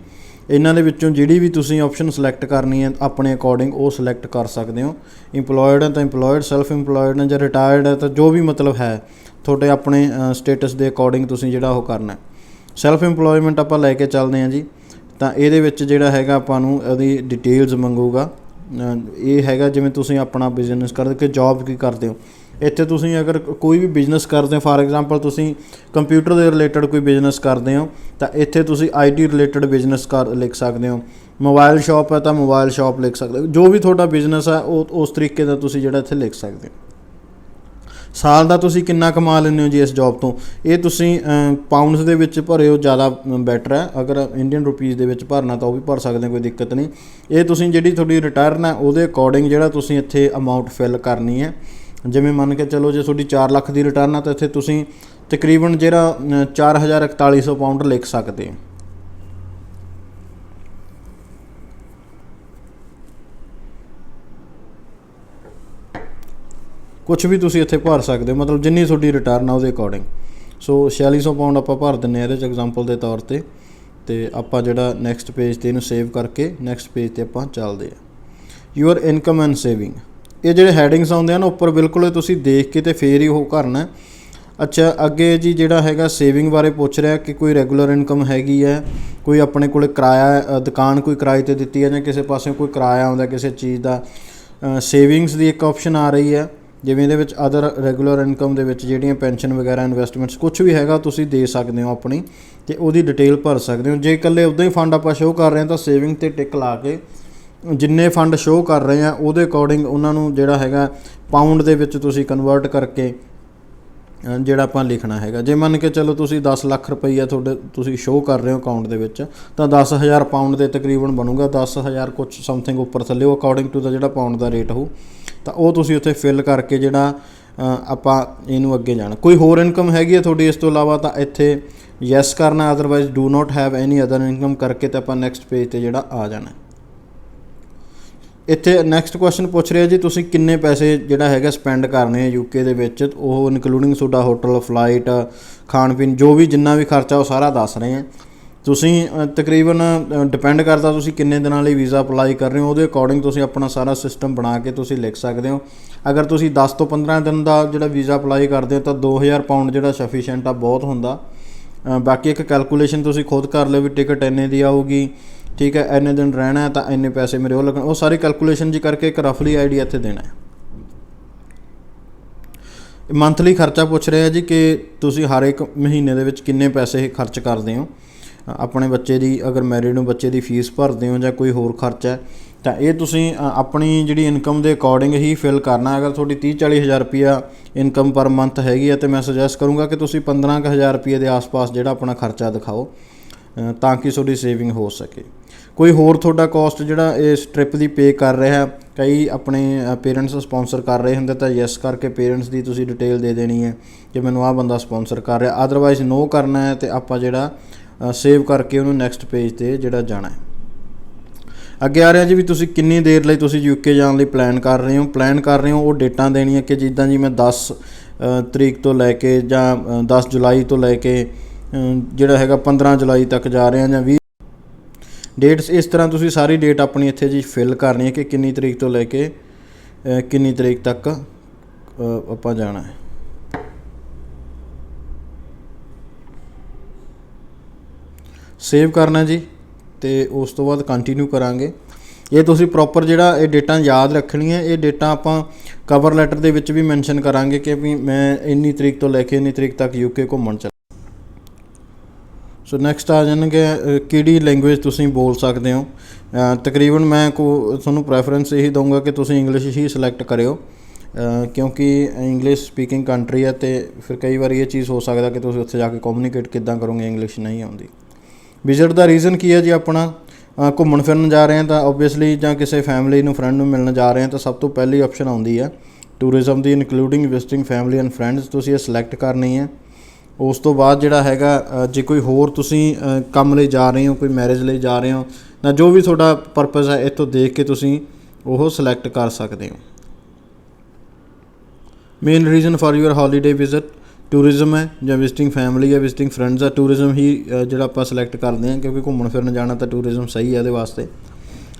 [SPEAKER 1] ਇਹਨਾਂ ਦੇ ਵਿੱਚੋਂ ਜਿਹੜੀ ਵੀ ਤੁਸੀਂ ਆਪਸ਼ਨ ਸਿਲੈਕਟ ਕਰਨੀ ਹੈ ਆਪਣੇ ਅਕੋਰਡਿੰਗ ਉਹ ਸਿਲੈਕਟ ਕਰ ਸਕਦੇ ਹੋ। ਇੰਪਲੋਇਡ ਹੈ ਤਾਂ ਇੰਪਲੋਇਡ, ਸੈਲਫ ਇੰਪਲੋਇਡ ਹੈ ਜਾਂ ਰਿਟਾਇਰਡ ਹੈ ਤਾਂ ਜੋ ਵੀ ਮਤਲਬ ਹੈ ਤੁਹਾਡੇ ਆਪਣੇ ਸਟੇਟਸ ਦੇ ਅਕੋਰਡਿੰਗ ਤੁਸੀਂ ਜਿਹੜਾ ਉਹ ਕਰਨਾ। ਸੈਲਫ ਇੰਪਲੋਇਮੈਂਟ ਆਪਾਂ ਲੈ ਕੇ ਚੱਲਦੇ ਹਾਂ ਜੀ, ਤਾਂ ਇਹਦੇ ਵਿੱਚ ਜਿਹੜਾ ਹੈਗਾ ਆਪਾਂ ਨੂੰ ਉਹਦੀ ਡਿਟੇਲਸ ਮੰਗੂਗਾ। ਇਹ ਹੈਗਾ ਜਿਵੇਂ ਤੁਸੀਂ ਆਪਣਾ ਬਿਜ਼ਨਸ ਕਰਦੇ ਕਿ ਜੋਬ ਕੀ ਕਰਦੇ ਹੋ। ਇੱਥੇ ਤੁਸੀਂ ਅਗਰ ਕੋਈ ਵੀ ਬਿਜ਼ਨਸ ਕਰਦੇ ਹੋ, ਫਾਰ ਐਗਜ਼ਾਮਪਲ ਤੁਸੀਂ ਕੰਪਿਊਟਰ ਦੇ ਰਿਲੇਟਡ ਕੋਈ ਬਿਜ਼ਨਸ ਕਰਦੇ ਹੋ ਤਾਂ ਇੱਥੇ ਤੁਸੀਂ IT ਰਿਲੇਟਡ ਬਿਜ਼ਨਸ ਲਿਖ ਸਕਦੇ ਹੋ। ਮੋਬਾਇਲ ਸ਼ਾਪ ਹੈ ਤਾਂ ਮੋਬਾਇਲ ਸ਼ਾਪ ਲਿਖ ਸਕਦੇ ਹੋ। ਜੋ ਵੀ ਤੁਹਾਡਾ ਬਿਜ਼ਨਸ ਹੈ ਉਹ ਉਸ ਤਰੀਕੇ ਦਾ ਤੁਸੀਂ ਜਿਹੜਾ ਇੱਥੇ ਲਿਖ ਸਕਦੇ ਹੋ। ਸਾਲ ਦਾ ਤੁਸੀਂ ਕਿੰਨਾ ਕਮਾ ਲੈਂਦੇ ਹੋ ਜੀ ਇਸ ਜੋਬ ਤੋਂ, ਇਹ ਤੁਸੀਂ ਪਾਊਂਡਸ ਦੇ ਵਿੱਚ ਭਰਿਓ, ਜ਼ਿਆਦਾ ਬੈਟਰ ਹੈ। ਅਗਰ ਇੰਡੀਅਨ ਰੁਪੀਜ਼ ਦੇ ਵਿੱਚ ਭਰਨਾ ਤਾਂ ਉਹ ਵੀ ਭਰ ਸਕਦੇ, ਕੋਈ ਦਿੱਕਤ ਨਹੀਂ। ਇਹ ਤੁਸੀਂ ਜਿਹੜੀ ਤੁਹਾਡੀ ਰਿਟਰਨ ਹੈ ਉਹਦੇ ਅਕੋਰਡਿੰਗ ਜਿਹੜਾ ਤੁਸੀਂ ਇੱਥੇ ਅਮਾਊਂਟ ਫਿਲ ਕਰਨੀ ਹੈ। ਜਿਵੇਂ ਮੰਨ ਕੇ ਚਲੋ ਜੇ ਤੁਹਾਡੀ 4 ਲੱਖ ਦੀ ਰਿਟਰਨ ਆ ਤਾਂ ਇੱਥੇ ਤੁਸੀਂ ਤਕਰੀਬਨ ਜਿਹੜਾ 4,4100 ਪਾਊਂਡ ਲਿਖ ਸਕਦੇ ਹੋ। ਕੁਛ ਵੀ ਤੁਸੀਂ ਇੱਥੇ ਭਰ ਸਕਦੇ ਹੋ, ਮਤਲਬ ਜਿੰਨੀ ਤੁਹਾਡੀ ਰਿਟਰਨ ਆ ਉਹਦੇ ਅਕੋਰਡਿੰਗ। ਸੋ 4600 ਪਾਊਂਡ ਆਪਾਂ ਭਰ ਦਿੰਦੇ ਹਾਂ ਇਹਦੇ 'ਚ ਐਗਜ਼ਾਮਪਲ ਦੇ ਤੌਰ 'ਤੇ। ਅਤੇ ਆਪਾਂ ਜਿਹੜਾ ਨੈਕਸਟ ਪੇਜ 'ਤੇ ਇਹਨੂੰ ਸੇਵ ਕਰਕੇ ਨੈਕਸਟ ਪੇਜ 'ਤੇ ਆਪਾਂ ਚੱਲਦੇ ਹਾਂ। ਯੂਅਰ ਇਨਕਮ ਐਂਡ ਸੇਵਿੰਗ, ਇਹ ਜਿਹੜੇ ਹੈਡਿੰਗਸ ਆਉਂਦੇ ਆ ਨਾ ਉੱਪਰ ਬਿਲਕੁਲ ਤੁਸੀਂ ਦੇਖ ਕੇ ਤੇ ਫੇਰ ਹੀ ਉਹ ਕਰਨਾ। ਅੱਛਾ, ਅੱਗੇ ਜੀ ਜਿਹੜਾ ਹੈਗਾ ਸੇਵਿੰਗ ਬਾਰੇ ਪੁੱਛ ਰਿਹਾ ਕਿ ਕੋਈ ਰੈਗੂਲਰ ਇਨਕਮ ਹੈਗੀ ਹੈ, ਕੋਈ ਆਪਣੇ ਕੋਲ ਕਿਰਾਇਆ, ਦੁਕਾਨ ਕੋਈ ਕਿਰਾਏ 'ਤੇ ਦਿੱਤੀ ਹੈ ਜਾਂ ਕਿਸੇ ਪਾਸੇ ਕੋਈ ਕਿਰਾਇਆ ਆਉਂਦਾ ਕਿਸੇ ਚੀਜ਼ ਦਾ। ਸੇਵਿੰਗਸ ਦੀ ਇੱਕ ਆਪਸ਼ਨ ਆ ਰਹੀ ਹੈ, ਜਿਵੇਂ ਇਹਦੇ ਵਿੱਚ ਅਦਰ ਰੈਗੂਲਰ ਇਨਕਮ ਦੇ ਵਿੱਚ ਜਿਹੜੀਆਂ ਪੈਨਸ਼ਨ ਵਗੈਰਾ, ਇਨਵੈਸਟਮੈਂਟਸ ਕੁਛ ਵੀ ਹੈਗਾ ਤੁਸੀਂ ਦੇ ਸਕਦੇ ਹੋ ਆਪਣੀ, ਅਤੇ ਉਹਦੀ ਡਿਟੇਲ ਭਰ ਸਕਦੇ ਹੋ। ਜੇ ਇਕੱਲੇ ਉੱਦਾਂ ਹੀ ਫੰਡ ਆਪਾਂ ਸ਼ੋਅ ਕਰ ਰਹੇ ਹਾਂ ਤਾਂ ਸੇਵਿੰਗ 'ਤੇ ਟਿਕ ਲਾ ਕੇ ਜਿੰਨੇ ਫੰਡ ਸ਼ੋਅ ਕਰ ਰਹੇ ਆ ਉਹਦੇ ਅਕੋਰਡਿੰਗ ਉਹਨਾਂ ਨੂੰ ਜਿਹੜਾ ਹੈਗਾ ਪਾਊਂਡ ਦੇ ਵਿੱਚ ਤੁਸੀਂ ਕਨਵਰਟ ਕਰਕੇ ਜਿਹੜਾ ਆਪਾਂ ਲਿਖਣਾ ਹੈਗਾ। ਜੇ ਮੰਨ ਕੇ ਚਲੋ ਤੁਸੀਂ 10 ਲੱਖ ਰੁਪਈਆ ਤੁਹਾਡੇ ਤੁਸੀਂ ਸ਼ੋਅ ਕਰ ਰਹੇ ਹੋ ਅਕਾਊਂਟ ਦੇ ਵਿੱਚ, ਤਾਂ 10,000 ਪਾਊਂਡ ਦੇ ਤਕਰੀਬਨ ਬਣੂਗਾ। 10,000 ਕੁਛ ਸਮਥਿੰਗ ਉੱਪਰ ਥੱਲੇ ਉਹ ਅਕੋਰਡਿੰਗ ਟੂ ਦਾ ਜਿਹੜਾ ਪਾਊਂਡ ਦਾ ਰੇਟ ਹੋਊ, ਤਾਂ ਉਹ ਤੁਸੀਂ ਉੱਥੇ ਫਿਲ ਕਰਕੇ ਜਿਹੜਾ ਆਪਾਂ ਇਹਨੂੰ ਅੱਗੇ ਜਾਣਾ। ਕੋਈ ਹੋਰ ਇਨਕਮ ਹੈਗੀ ਹੈ ਤੁਹਾਡੀ ਇਸ ਤੋਂ ਇਲਾਵਾ ਤਾਂ ਇੱਥੇ ਯੈਸ ਕਰਨਾ, otherwise do not have any other income ਕਰਕੇ ਤਾਂ ਆਪਾਂ ਨੈਕਸਟ ਪੇਜ 'ਤੇ ਜਿਹੜਾ ਆ ਜਾਣਾ। ਇੱਥੇ ਨੈਕਸਟ ਕੁਐਸਚਨ ਪੁੱਛ ਰਿਹਾ ਜੀ ਤੁਸੀਂ ਕਿੰਨੇ ਪੈਸੇ ਜਿਹੜਾ ਹੈਗਾ ਸਪੈਂਡ ਕਰਨੇ ਆ UK ਦੇ ਵਿੱਚ, ਉਹ ਇਨਕਲੂਡਿੰਗ ਤੁਹਾਡਾ ਹੋਟਲ, ਫਲਾਈਟ, ਖਾਣ ਪੀਣ, ਜੋ ਵੀ ਜਿੰਨਾ ਵੀ ਖਰਚਾ ਉਹ ਸਾਰਾ ਦੱਸ ਰਹੇ ਆ ਤੁਸੀਂ। ਤਕਰੀਬਨ ਡਿਪੈਂਡ ਕਰਦਾ ਤੁਸੀਂ ਕਿੰਨੇ ਦਿਨਾਂ ਲਈ ਵੀਜ਼ਾ ਅਪਲਾਈ ਕਰ ਰਹੇ ਹੋ, ਉਹਦੇ ਅਕੋਰਡਿੰਗ ਤੁਸੀਂ ਆਪਣਾ ਸਾਰਾ ਸਿਸਟਮ ਬਣਾ ਕੇ ਤੁਸੀਂ ਲਿਖ ਸਕਦੇ ਹੋ। ਅਗਰ ਤੁਸੀਂ 10 ਤੋਂ 15 ਦਿਨ ਦਾ ਜਿਹੜਾ ਵੀਜ਼ਾ ਅਪਲਾਈ ਕਰਦੇ ਹੋ ਤਾਂ 2,000 ਪਾਊਂਡ ਜਿਹੜਾ ਸਫੀਸ਼ੀਐਂਟ ਆ, ਬਹੁਤ ਹੁੰਦਾ। ਬਾਕੀ ਇੱਕ ਕੈਲਕੂਲੇਸ਼ਨ ਤੁਸੀਂ ਖੁਦ ਕਰ ਲਿਓ ਵੀ ਟਿਕਟ ਇੰਨੇ ਦੀ ਆਊਗੀ, ਠੀਕ ਹੈ, ਇੰਨੇ ਦਿਨ ਰਹਿਣਾ ਤਾਂ ਇੰਨੇ ਪੈਸੇ ਮੇਰੇ ਉਹ ਲੱਗਣ, ਉਹ ਸਾਰੀ ਕੈਲਕੂਲੇਸ਼ਨ ਜੀ ਕਰਕੇ ਇੱਕ ਰਫਲੀ ਆਈਡੀਆ ਇੱਥੇ ਦੇਣਾ ਹੈ। ਮੰਥਲੀ ਖਰਚਾ ਪੁੱਛ ਰਿਹਾ ਜੀ ਕਿ ਤੁਸੀਂ ਹਰ ਇੱਕ ਮਹੀਨੇ ਦੇ ਵਿੱਚ ਕਿੰਨੇ ਪੈਸੇ ਖਰਚ ਕਰਦੇ ਹੋ ਆਪਣੇ ਬੱਚੇ ਦੀ, ਅਗਰ ਮੈਰਿਡ ਨੂੰ ਬੱਚੇ ਦੀ ਫੀਸ ਭਰਦੇ ਹੋ ਜਾਂ ਕੋਈ ਹੋਰ ਖਰਚਾ ਹੈ ਤਾਂ ਇਹ ਤੁਸੀਂ ਆਪਣੀ ਜਿਹੜੀ ਇਨਕਮ ਦੇ ਅਕੋਰਡਿੰਗ ਹੀ ਫਿਲ ਕਰਨਾ। ਅਗਰ ਤੁਹਾਡੀ 30-40 ਹਜ਼ਾਰ ਰੁਪਈਆ ਇਨਕਮ ਪਰ ਮੰਥ ਹੈਗੀ ਹੈ ਤਾਂ ਮੈਂ ਸੁਜੈਸਟ ਕਰੂੰਗਾ ਕਿ ਤੁਸੀਂ 15,000 ਰੁਪਈਏ ਦੇ ਆਸ-ਪਾਸ ਜਿਹੜਾ ਆਪਣਾ ਖਰਚਾ ਦਿਖਾਓ ਤਾਂ ਕਿ ਤੁਹਾਡੀ ਸੇਵਿੰਗ ਹੋ ਸਕੇ। ਕੋਈ ਹੋਰ ਤੁਹਾਡਾ ਕੋਸਟ ਜਿਹੜਾ ਇਸ ਟ੍ਰਿਪ ਦੀ ਪੇ ਕਰ ਰਿਹਾ, ਕਈ ਆਪਣੇ ਪੇਰੈਂਟਸ ਸਪੋਂਸਰ ਕਰ ਰਹੇ ਹੁੰਦੇ ਤਾਂ ਯੈਸ ਕਰਕੇ ਪੇਰੈਂਟਸ ਦੀ ਤੁਸੀਂ ਡਿਟੇਲ ਦੇ ਦੇਣੀ ਹੈ ਕਿ ਮੈਨੂੰ ਆਹ ਬੰਦਾ ਸਪੋਂਸਰ ਕਰ ਰਿਹਾ। ਅਦਰਵਾਈਜ਼ ਨੋ ਕਰਨਾ ਹੈ ਅਤੇ ਆਪਾਂ ਜਿਹੜਾ ਸੇਵ ਕਰਕੇ ਉਹਨੂੰ ਨੈਕਸਟ ਪੇਜ 'ਤੇ ਜਿਹੜਾ ਜਾਣਾ ਹੈ। ਅੱਗੇ ਆ ਰਿਹਾ ਜੀ ਵੀ ਤੁਸੀਂ ਕਿੰਨੀ ਦੇਰ ਲਈ ਤੁਸੀਂ UK ਜਾਣ ਲਈ ਪਲਾਨ ਕਰ ਰਹੇ ਹੋ ਉਹ ਡੇਟਾਂ ਦੇਣੀਆਂ ਕਿ ਜਿੱਦਾਂ ਜੀ ਮੈਂ 10 ਤਰੀਕ ਤੋਂ ਲੈ ਕੇ ਜਾਂ 10 ਜੁਲਾਈ ਤੋਂ ਲੈ ਕੇ ਜਿਹੜਾ ਹੈਗਾ 15 ਜੁਲਾਈ ਤੱਕ ਜਾ ਰਹੇ ਹਾਂ ਜਾਂ 20 ਡੇਟਸ। ਇਸ ਤਰ੍ਹਾਂ ਤੁਸੀਂ ਸਾਰੀ ਡੇਟ ਆਪਣੀ ਇੱਥੇ ਜੀ ਫਿਲ ਕਰਨੀ ਹੈ ਕਿ ਕਿੰਨੀ ਤਰੀਕ ਤੋਂ ਲੈ ਕੇ ਕਿੰਨੀ ਤਰੀਕ ਤੱਕ ਆਪਾਂ ਜਾਣਾ ਹੈ। ਸੇਵ ਕਰਨਾ ਜੀ ਤੇ ਉਸ ਤੋਂ ਬਾਅਦ ਕੰਟੀਨਿਊ ਕਰਾਂਗੇ। ਇਹ ਤੁਸੀਂ ਪ੍ਰੋਪਰ ਜਿਹੜਾ ਇਹ ਡੇਟਾਂ ਯਾਦ ਰੱਖਣੀਆਂ। ਇਹ ਡੇਟਾਂ ਆਪਾਂ ਕਵਰ ਲੈਟਰ ਦੇ ਵਿੱਚ ਵੀ ਮੈਂਸ਼ਨ ਕਰਾਂਗੇ ਕਿ ਵੀ ਮੈਂ ਇੰਨੀ ਤਰੀਕ ਤੋਂ ਲੈ ਕੇ ਇੰਨੀ ਤਰੀਕ ਤੱਕ UK ਘੁੰਮਣ ਚੱਲ। ਸੋ ਨੈਕਸਟ ਆ ਜਾਣਗੇ ਕਿਹੜੀ ਲੈਂਗੁਏਜ ਤੁਸੀਂ ਬੋਲ ਸਕਦੇ ਹੋ। ਤਕਰੀਬਨ ਮੈਂ ਤੁਹਾਨੂੰ ਪ੍ਰੈਫਰੈਂਸ ਇਹੀ ਦਊਂਗਾ ਕਿ ਤੁਸੀਂ ਇੰਗਲਿਸ਼ ਹੀ ਸਿਲੈਕਟ ਕਰਿਓ, ਕਿਉਂਕਿ ਇੰਗਲਿਸ਼ ਸਪੀਕਿੰਗ ਕੰਟਰੀ ਹੈ ਅਤੇ ਫਿਰ ਕਈ ਵਾਰੀ ਇਹ ਚੀਜ਼ ਹੋ ਸਕਦਾ ਕਿ ਤੁਸੀਂ ਉੱਥੇ ਜਾ ਕੇ ਕਮਿਊਨੀਕੇਟ ਕਿੱਦਾਂ ਕਰੋਗੇ, ਇੰਗਲਿਸ਼ ਨਹੀਂ ਆਉਂਦੀ। ਵਿਜ਼ਿਟ ਦਾ ਰੀਜ਼ਨ ਕੀ ਹੈ ਜੀ? ਆਪਣਾ ਘੁੰਮਣ ਫਿਰਨ ਜਾ ਰਹੇ ਹਾਂ ਤਾਂ ਓਬਵੀਅਸਲੀ ਜਾਂ ਕਿਸੇ ਫੈਮਿਲੀ ਨੂੰ ਫਰੈਂਡ ਨੂੰ ਮਿਲਣ ਜਾ ਰਹੇ ਹਾਂ ਤਾਂ ਸਭ ਤੋਂ ਪਹਿਲੀ ਆਪਸ਼ਨ ਆਉਂਦੀ ਹੈ tourism the, including visiting family and friends. ਤੁਸੀਂ ਇਹ ਸਿਲੈਕਟ ਕਰਨੀ ਹੈ। ਉਸ ਤੋਂ ਬਾਅਦ ਜਿਹੜਾ ਹੈਗਾ ਜੇ ਕੋਈ ਹੋਰ ਤੁਸੀਂ ਕੰਮ ਲਈ ਜਾ ਰਹੇ ਹੋ, ਕੋਈ ਮੈਰਿਜ ਲਈ ਜਾ ਰਹੇ ਹੋ ਜਾਂ ਜੋ ਵੀ ਤੁਹਾਡਾ ਪਰਪਸ ਹੈ, ਇੱਥੋਂ ਦੇਖ ਕੇ ਤੁਸੀਂ ਉਹ ਸਿਲੈਕਟ ਕਰ ਸਕਦੇ ਹੋ। Main reason for your holiday visit tourism ਹੈ ਜਾਂ ਵਿਜ਼ਿਟਿੰਗ ਫੈਮਿਲੀ ਹੈ, ਵਿਜ਼ਿਟਿੰਗ ਫਰੈਂਡਸ ਹੈ। ਟੂਰਿਜ਼ਮ ਹੀ ਜਿਹੜਾ ਆਪਾਂ ਸਿਲੈਕਟ ਕਰਦੇ ਹਾਂ ਕਿਉਂਕਿ ਘੁੰਮਣ ਫਿਰਨ ਜਾਣਾ ਤਾਂ ਟੂਰਿਜ਼ਮ ਸਹੀ ਹੈ ਇਹਦੇ ਵਾਸਤੇ।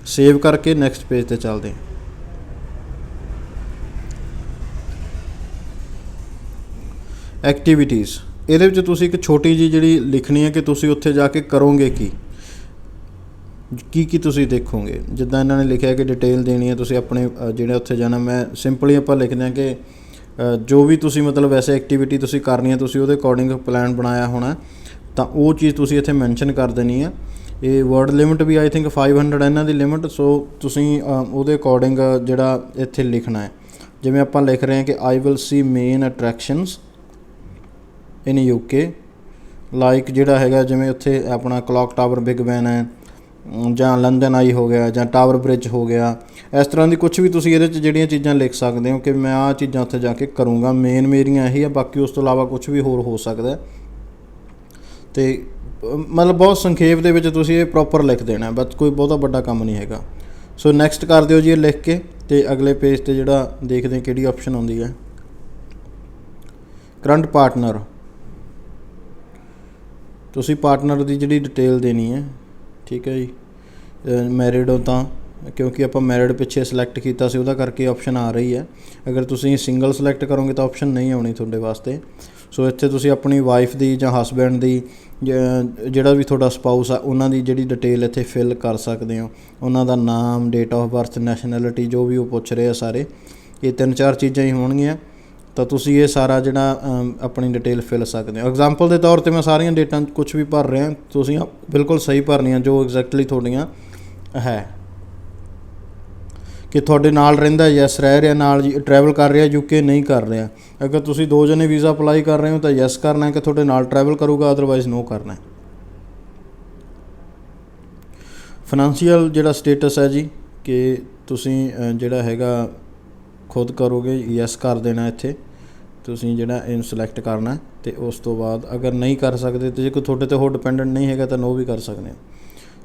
[SPEAKER 1] ਸੇਵ ਕਰਕੇ ਨੈਕਸਟ ਪੇਜ 'ਤੇ ਚੱਲਦੇ ਹਾਂ। ਐਕਟੀਵਿਟੀਜ਼, ਇਹਦੇ ਵਿੱਚ ਤੁਸੀਂ ਇੱਕ ਛੋਟੀ ਜਿਹੀ ਜਿਹੜੀ ਲਿਖਣੀ ਹੈ ਕਿ ਤੁਸੀਂ ਉੱਥੇ ਜਾ ਕੇ ਕਰੋਗੇ ਕੀ ਤੁਸੀਂ ਦੇਖੋਗੇ। ਜਿੱਦਾਂ ਇਹਨਾਂ ਨੇ ਲਿਖਿਆ ਕਿ ਡਿਟੇਲ ਦੇਣੀ ਹੈ ਤੁਸੀਂ ਆਪਣੇ ਜਿਹੜੇ ਉੱਥੇ ਜਾਣਾ। ਮੈਂ ਸਿੰਪਲੀ ਆਪਾਂ ਲਿਖਦੇ ਹਾਂ ਕਿ ਜੋ ਵੀ ਤੁਸੀਂ ਮਤਲਬ ਵੈਸੇ ਐਕਟੀਵਿਟੀ ਤੁਸੀਂ ਕਰਨੀ ਹੈ ਤੁਸੀਂ ਉਹਦੇ ਅਕੋਰਡਿੰਗ ਪਲਾਨ ਬਣਾਇਆ ਹੋਣਾ, ਤਾਂ ਉਹ ਚੀਜ਼ ਤੁਸੀਂ ਇੱਥੇ ਮੈਂਸ਼ਨ ਕਰ ਦੇਣੀ ਹੈ। ਇਹ ਵਰਡ ਲਿਮਿਟ ਵੀ ਆਈ ਥਿੰਕ 500 ਇਹਨਾਂ ਦੀ ਲਿਮਿਟ। ਸੋ ਤੁਸੀਂ ਉਹਦੇ ਅਕੋਰਡਿੰਗ ਜਿਹੜਾ ਇੱਥੇ ਲਿਖਣਾ ਹੈ। ਜਿਵੇਂ ਆਪਾਂ ਲਿਖ ਰਹੇ ਹਾਂ ਕਿ I will see main attractions in UK, like ਜਿਹੜਾ ਹੈਗਾ ਜਿਵੇਂ ਉੱਥੇ ਆਪਣਾ ਕਲੌਕ ਟਾਵਰ, ਬਿਗ ਬੈਨ ਹੈ, ਜਾਂ ਲੰਡਨ ਆਈ ਹੋ ਗਿਆ, ਜਾਂ ਟਾਵਰ ਬ੍ਰਿਜ ਹੋ ਗਿਆ। ਇਸ ਤਰ੍ਹਾਂ ਦੀ ਕੁਛ ਵੀ ਤੁਸੀਂ ਇਹਦੇ 'ਚ ਜਿਹੜੀਆਂ ਚੀਜ਼ਾਂ ਲਿਖ ਸਕਦੇ ਹੋ ਕਿ ਮੈਂ ਆਹ ਚੀਜ਼ਾਂ ਉੱਥੇ ਜਾ ਕੇ ਕਰੂੰਗਾ। ਮੇਨ ਮੇਰੀਆਂ ਇਹੀ ਆ, ਬਾਕੀ ਉਸ ਤੋਂ ਇਲਾਵਾ ਕੁਛ ਵੀ ਹੋਰ ਹੋ ਸਕਦਾ। ਅਤੇ ਮਤਲਬ ਬਹੁਤ ਸੰਖੇਪ ਦੇ ਵਿੱਚ ਤੁਸੀਂ ਇਹ ਪ੍ਰੋਪਰ ਲਿਖ ਦੇਣਾ, ਬਸ ਕੋਈ ਬਹੁਤਾ ਵੱਡਾ ਕੰਮ ਨਹੀਂ ਹੈਗਾ। ਸੋ ਨੈਕਸਟ ਕਰ ਦਿਓ ਜੀ ਇਹ ਲਿਖ ਕੇ, ਅਤੇ ਅਗਲੇ ਪੇਜ 'ਤੇ ਜਿਹੜਾ ਦੇਖਦੇ ਕਿਹੜੀ ਆਪਸ਼ਨ ਆਉਂਦੀ ਹੈ। ਕਰੰਟ ਪਾਰਟਨਰ, ਤੁਸੀਂ ਪਾਰਟਨਰ ਦੀ ਜਿਹੜੀ ਡਿਟੇਲ ਦੇਣੀ ਹੈ। ਠੀਕ ਹੈ ਜੀ, ਮੈਰਿਡ ਹੋ ਤਾਂ ਕਿਉਂਕਿ ਆਪਾਂ ਮੈਰਿਡ ਪਿੱਛੇ ਸਿਲੈਕਟ ਕੀਤਾ ਸੀ ਉਹਦਾ ਕਰਕੇ ਆਪਸ਼ਨ ਆ ਰਹੀ ਹੈ। ਅਗਰ ਤੁਸੀਂ ਸਿੰਗਲ ਸਿਲੈਕਟ ਕਰੋਗੇ ਤਾਂ ਆਪਸ਼ਨ ਨਹੀਂ ਆਉਣੀ ਤੁਹਾਡੇ ਵਾਸਤੇ। ਸੋ ਇੱਥੇ ਤੁਸੀਂ ਆਪਣੀ ਵਾਈਫ ਦੀ ਜਾਂ ਹਸਬੈਂਡ ਦੀ ਜਿਹੜਾ ਵੀ ਤੁਹਾਡਾ ਸਪਾਊਸ ਆ ਉਹਨਾਂ ਦੀ ਜਿਹੜੀ ਡਿਟੇਲ ਇੱਥੇ ਫਿਲ ਕਰ ਸਕਦੇ ਹੋ। ਉਹਨਾਂ ਦਾ ਨਾਮ, ਡੇਟ ਆਫ ਬਰਥ, ਨੈਸ਼ਨੈਲਿਟੀ, ਜੋ ਵੀ ਉਹ ਪੁੱਛ ਰਹੇ ਆ ਸਾਰੇ, ਇਹ 3-4 ਚੀਜ਼ਾਂ ਹੀ ਹੋਣਗੀਆਂ। ਤਾਂ ਤੁਸੀਂ ਇਹ ਸਾਰਾ ਜਿਹੜਾ ਆਪਣੀ ਡਿਟੇਲ ਫਿਲ ਸਕਦੇ ਹੋ। ਐਗਜ਼ਾਮਪਲ ਦੇ ਤੌਰ 'ਤੇ ਮੈਂ ਸਾਰੀਆਂ ਡੇਟਾਂ ਕੁਛ ਵੀ ਭਰ ਰਿਹਾ, ਤੁਸੀਂ ਬਿਲਕੁਲ ਸਹੀ ਭਰਨੀਆਂ ਜੋ ਐਗਜ਼ੈਕਟਲੀ ਤੁਹਾਡੀਆਂ ਹੈ। ਕਿ ਤੁਹਾਡੇ ਨਾਲ ਰਹਿੰਦਾ, ਯੈਸ ਰਹਿ ਰਿਹਾ ਨਾਲ, ਜੀ ਟਰੈਵਲ ਕਰ ਰਿਹਾ, UK ਨਹੀਂ ਕਰ ਰਿਹਾ। ਅਗਰ ਤੁਸੀਂ 2 ਜਣੇ ਵੀਜ਼ਾ ਅਪਲਾਈ ਕਰ ਰਹੇ ਹੋ ਤਾਂ ਯੈਸ ਕਰਨਾ ਕਿ ਤੁਹਾਡੇ ਨਾਲ ਟਰੈਵਲ ਕਰੂਗਾ, ਅਦਰਵਾਈਜ਼ ਨੋ ਕਰਨਾ। ਫਾਈਨੈਂਸ਼ੀਅਲ ਜਿਹੜਾ ਸਟੇਟਸ ਹੈ ਜੀ ਕਿ ਤੁਸੀਂ ਜਿਹੜਾ ਹੈਗਾ ਖੁਦ ਕਰੋਗੇ, ਯੈਸ ਕਰ ਦੇਣਾ ਇੱਥੇ ਤੁਸੀਂ ਜਿਹੜਾ ਇਹਨੂੰ ਸਿਲੈਕਟ ਕਰਨਾ। ਅਤੇ ਉਸ ਤੋਂ ਬਾਅਦ ਅਗਰ ਨਹੀਂ ਕਰ ਸਕਦੇ ਤੇ ਜੇ ਕੋਈ ਤੁਹਾਡੇ 'ਤੇ ਹੋਰ ਡਿਪੈਂਡੈਂਟ ਨਹੀਂ ਹੈਗਾ ਤਾਂ ਨੋ ਵੀ ਕਰ ਸਕਦੇ ਹੋ।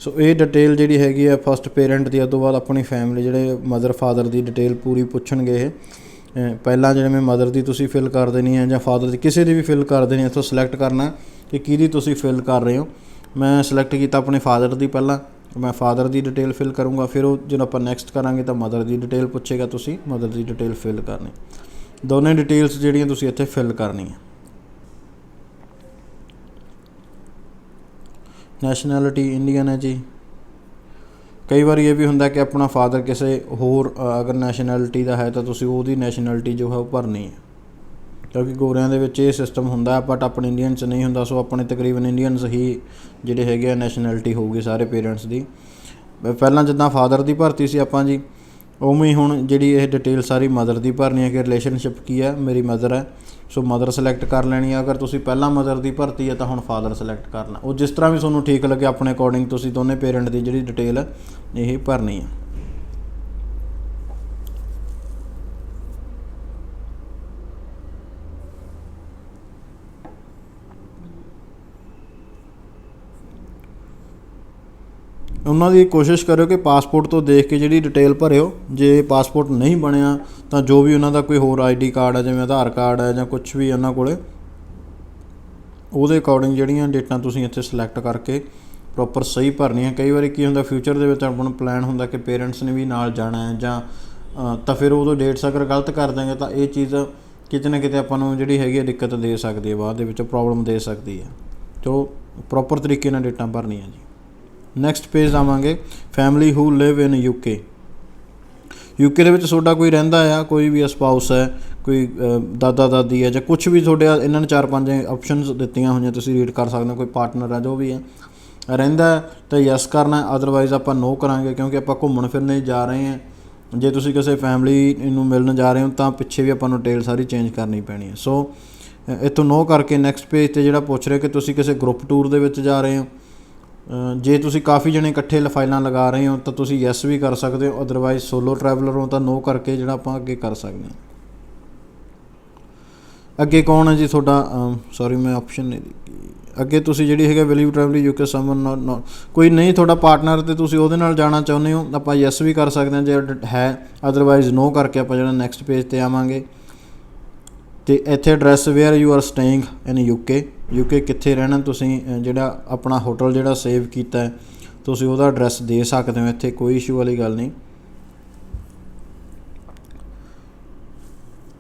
[SPEAKER 1] ਸੋ ਇਹ ਡਿਟੇਲ ਜਿਹੜੀ ਹੈਗੀ ਹੈ ਫਸਟ ਪੇਰੈਂਟ ਦੀ, ਉਸ ਤੋਂ ਬਾਅਦ ਆਪਣੀ ਫੈਮਿਲੀ ਜਿਹੜੇ ਮਦਰ ਫਾਦਰ ਦੀ ਡਿਟੇਲ ਪੂਰੀ ਪੁੱਛਣਗੇ ਇਹ। ਪਹਿਲਾਂ ਜਿਵੇਂ ਮਦਰ ਦੀ ਤੁਸੀਂ ਫਿਲ ਕਰ ਦੇਣੀ ਹੈ ਜਾਂ ਫਾਦਰ ਦੀ, ਕਿਸੇ ਦੀ ਵੀ ਫਿਲ ਕਰ ਦੇਣੀ ਹੈ। ਇੱਥੋਂ ਸਿਲੈਕਟ ਕਰਨਾ ਕਿ ਕਿਹਦੀ ਤੁਸੀਂ ਫਿਲ ਕਰ ਰਹੇ ਹੋ। ਮੈਂ ਸਿਲੈਕਟ ਕੀਤਾ ਆਪਣੇ ਫਾਦਰ ਦੀ, ਪਹਿਲਾਂ ਮੈਂ ਫਾਦਰ ਦੀ ਡਿਟੇਲ ਫਿਲ ਕਰੂੰਗਾ। ਫਿਰ ਉਹ ਜਦੋਂ ਆਪਾਂ ਨੈਕਸਟ ਕਰਾਂਗੇ ਤਾਂ ਮਦਰ ਦੀ ਡਿਟੇਲ ਪੁੱਛੇਗਾ, ਤੁਸੀਂ ਮਦਰ ਦੀ ਡਿਟੇਲ ਫਿਲ ਕਰਨੀ। ਦੋਨੇ ਡਿਟੇਲਸ ਜਿਹੜੀਆਂ ਤੁਸੀਂ ਇੱਥੇ ਫਿਲ ਕਰਨੀਆਂ। ਨੈਸ਼ਨੈਲਿਟੀ ਇੰਡੀਅਨ ਹੈ ਜੀ। ਕਈ ਵਾਰੀ ਇਹ ਵੀ ਹੁੰਦਾ ਕਿ ਆਪਣਾ ਫਾਦਰ ਕਿਸੇ ਹੋਰ ਅਗਰ ਨੈਸ਼ਨੈਲਿਟੀ ਦਾ ਹੈ ਤਾਂ ਤੁਸੀਂ ਉਹਦੀ ਨੈਸ਼ਨੈਲਿਟੀ ਜੋ ਹੈ ਉਹ ਭਰਨੀ ਹੈ, ਕਿਉਂਕਿ ਗੋਰਿਆਂ ਦੇ ਵਿੱਚ ਇਹ ਸਿਸਟਮ ਹੁੰਦਾ ਬਟ ਆਪਣੇ ਇੰਡੀਅਨ 'ਚ ਨਹੀਂ ਹੁੰਦਾ। ਸੋ ਆਪਣੇ ਤਕਰੀਬਨ ਇੰਡੀਅਨਸ ਹੀ ਜਿਹੜੇ ਹੈਗੇ ਆ ਨੈਸ਼ਨੈਲਿਟੀ ਹੋਊਗੀ ਸਾਰੇ ਪੇਰੈਂਟਸ ਦੀ। ਪਹਿਲਾਂ ਜਿੱਦਾਂ ਫਾਦਰ ਦੀ ਭਰਤੀ ਸੀ ਆਪਾਂ ਜੀ, ਉਵੇਂ ਹੀ ਹੁਣ ਜਿਹੜੀ ਇਹ ਡਿਟੇਲ ਸਾਰੀ ਮਦਰ ਦੀ ਭਰਨੀ ਹੈ ਕਿ ਰਿਲੇਸ਼ਨਸ਼ਿਪ ਕੀ ਹੈ, ਮੇਰੀ ਮਦਰ ਹੈ। ਸੋ ਮਦਰ ਸਿਲੈਕਟ ਕਰ ਲੈਣੀ ਹੈ। ਅਗਰ ਤੁਸੀਂ ਪਹਿਲਾਂ ਮਦਰ ਦੀ ਭਰਤੀ ਹੈ ਤਾਂ ਹੁਣ ਫਾਦਰ ਸਿਲੈਕਟ ਕਰਨਾ। ਉਹ ਜਿਸ ਤਰ੍ਹਾਂ ਵੀ ਤੁਹਾਨੂੰ ਠੀਕ ਲੱਗੇ ਆਪਣੇ ਅਕੋਰਡਿੰਗ ਤੁਸੀਂ ਦੋਨੇ ਪੇਰੈਂਟ ਦੀ ਜਿਹੜੀ ਡਿਟੇਲ ਹੈ ਇਹ ਭਰਨੀ ਹੈ। ਉਹਨਾਂ ਦੀ ਕੋਸ਼ਿਸ਼ ਕਰਿਓ ਕਿ ਪਾਸਪੋਰਟ ਤੋਂ ਦੇਖ ਕੇ ਜਿਹੜੀ ਡਿਟੇਲ ਭਰਿਓ। ਜੇ ਪਾਸਪੋਰਟ ਨਹੀਂ ਬਣਿਆ ਤਾਂ ਜੋ ਵੀ ਉਹਨਾਂ ਦਾ ਕੋਈ ਹੋਰ ID ਕਾਰਡ ਹੈ, ਜਿਵੇਂ ਆਧਾਰ ਕਾਰਡ ਹੈ ਜਾਂ ਕੁਛ ਵੀ ਉਹਨਾਂ ਕੋਲ, ਉਹਦੇ ਅਕੋਰਡਿੰਗ ਜਿਹੜੀਆਂ ਡੇਟਾਂ ਤੁਸੀਂ ਇੱਥੇ ਸਿਲੈਕਟ ਕਰਕੇ ਪ੍ਰੋਪਰ ਸਹੀ ਭਰਨੀਆਂ। ਕਈ ਵਾਰੀ ਕੀ ਹੁੰਦਾ, ਫਿਊਚਰ ਦੇ ਵਿੱਚ ਆਪਾਂ ਨੂੰ ਪਲਾਨ ਹੁੰਦਾ ਕਿ ਪੇਰੈਂਟਸ ਨੇ ਵੀ ਨਾਲ ਜਾਣਾ ਹੈ ਜਾਂ ਤਾਂ ਫਿਰ ਉਦੋਂ ਡੇਟਸ ਅਗਰ ਗਲਤ ਕਰ ਦਾਂਗੇ ਤਾਂ ਇਹ ਚੀਜ਼ ਕਿਤੇ ਨਾ ਕਿਤੇ ਆਪਾਂ ਨੂੰ ਜਿਹੜੀ ਹੈਗੀ ਦਿੱਕਤ ਦੇ ਸਕਦੀ ਹੈ, ਬਾਅਦ ਦੇ ਵਿੱਚ ਪ੍ਰੋਬਲਮ ਦੇ ਸਕਦੀ ਹੈ। ਤੋ ਪ੍ਰੋਪਰ ਤਰੀਕੇ ਨਾਲ ਡੇਟਾਂ ਭਰਨੀਆਂ ਜੀ। ਨੈਕਸਟ ਪੇਜ ਆਵਾਂਗੇ, ਫੈਮਿਲੀ ਹੂ ਲਿਵ ਇਨ UK। UK ਦੇ ਵਿੱਚ ਤੁਹਾਡਾ ਕੋਈ ਰਹਿੰਦਾ ਆ, ਕੋਈ ਵੀ ਸਪਾਊਸ ਹੈ, ਕੋਈ ਦਾਦਾ ਦਾਦੀ ਹੈ ਜਾਂ ਕੁਛ ਵੀ ਤੁਹਾਡੇ ਇਹਨਾਂ ਨੇ 4-5 ਆਪਸ਼ਨਸ ਦਿੱਤੀਆਂ ਹੋਈਆਂ, ਤੁਸੀਂ ਰੀਡ ਕਰ ਸਕਦੇ ਹੋ। ਕੋਈ ਪਾਰਟਨਰ ਹੈ ਜੋ ਵੀ ਹੈ ਰਹਿੰਦਾ ਤਾਂ ਯੈਸ ਕਰਨਾ, ਅਦਰਵਾਈਜ਼ ਆਪਾਂ ਨੋ ਕਰਾਂਗੇ ਕਿਉਂਕਿ ਆਪਾਂ ਘੁੰਮਣ ਫਿਰਨ ਜਾ ਰਹੇ ਹਾਂ। ਜੇ ਤੁਸੀਂ ਕਿਸੇ ਫੈਮਿਲੀ ਨੂੰ ਮਿਲਣ ਜਾ ਰਹੇ ਹੋ ਤਾਂ ਪਿੱਛੇ ਵੀ ਆਪਾਂ ਨੂੰ ਡਿਟੇਲ ਸਾਰੀ ਚੇਂਜ ਕਰਨੀ ਪੈਣੀ ਹੈ। ਸੋ ਇੱਥੋਂ ਨੋ ਕਰਕੇ ਨੈਕਸਟ ਪੇਜ 'ਤੇ ਜਿਹੜਾ ਪੁੱਛ ਰਿਹਾ ਕਿ ਤੁਸੀਂ ਕਿਸੇ ਗਰੁੱਪ ਟੂਰ ਦੇ ਵਿੱਚ ਜਾ ਰਹੇ ਹੋ। ਜੇ ਤੁਸੀਂ ਕਾਫੀ ਜਣੇ ਇਕੱਠੇ ਫਾਈਲਾਂ ਲਗਾ ਰਹੇ ਹੋ ਤਾਂ ਤੁਸੀਂ ਯੈਸ ਵੀ ਕਰ ਸਕਦੇ ਹੋ, ਅਦਰਵਾਈਜ਼ ਸੋਲੋ ਟਰੈਵਲਰ ਹੋ ਤਾਂ ਨੋ ਕਰਕੇ ਜਿਹੜਾ ਆਪਾਂ ਅੱਗੇ ਕਰ ਸਕਦੇ ਹਾਂ। ਅੱਗੇ ਕੌਣ ਹੈ ਜੀ ਤੁਹਾਡਾ, ਸੌਰੀ ਮੈਂ ਆਪਸ਼ਨ ਨਹੀਂ ਦਿੱਤੀ। ਅੱਗੇ ਤੁਸੀਂ ਜਿਹੜੀ ਹੈਗਾ ਵਿਲ ਯੂ ਟਰੈਵਲ UK ਸਮਨ ਕੋਈ ਨਹੀਂ ਤੁਹਾਡਾ ਪਾਰਟਨਰ ਅਤੇ ਤੁਸੀਂ ਉਹਦੇ ਨਾਲ ਜਾਣਾ ਚਾਹੁੰਦੇ ਹੋ, ਆਪਾਂ ਯੈਸ ਵੀ ਕਰ ਸਕਦੇ ਹਾਂ ਜੇ ਹੈ, ਅਦਰਵਾਈਜ਼ ਨੋ ਕਰਕੇ ਆਪਾਂ ਜਿਹੜਾ ਨੈਕਸਟ ਪੇਜ 'ਤੇ ਆਵਾਂਗੇ। ਅਤੇ ਇੱਥੇ address where you are staying in UK ਕਿੱਥੇ ਰਹਿਣਾ ਤੁਸੀਂ, ਜਿਹੜਾ ਆਪਣਾ ਹੋਟਲ ਜਿਹੜਾ ਸੇਵ ਕੀਤਾ ਤੁਸੀਂ ਉਹਦਾ ਐਡਰੈਸ ਦੇ ਸਕਦੇ ਹੋ, ਇੱਥੇ ਕੋਈ ਇਸ਼ੂ ਵਾਲੀ ਗੱਲ ਨਹੀਂ।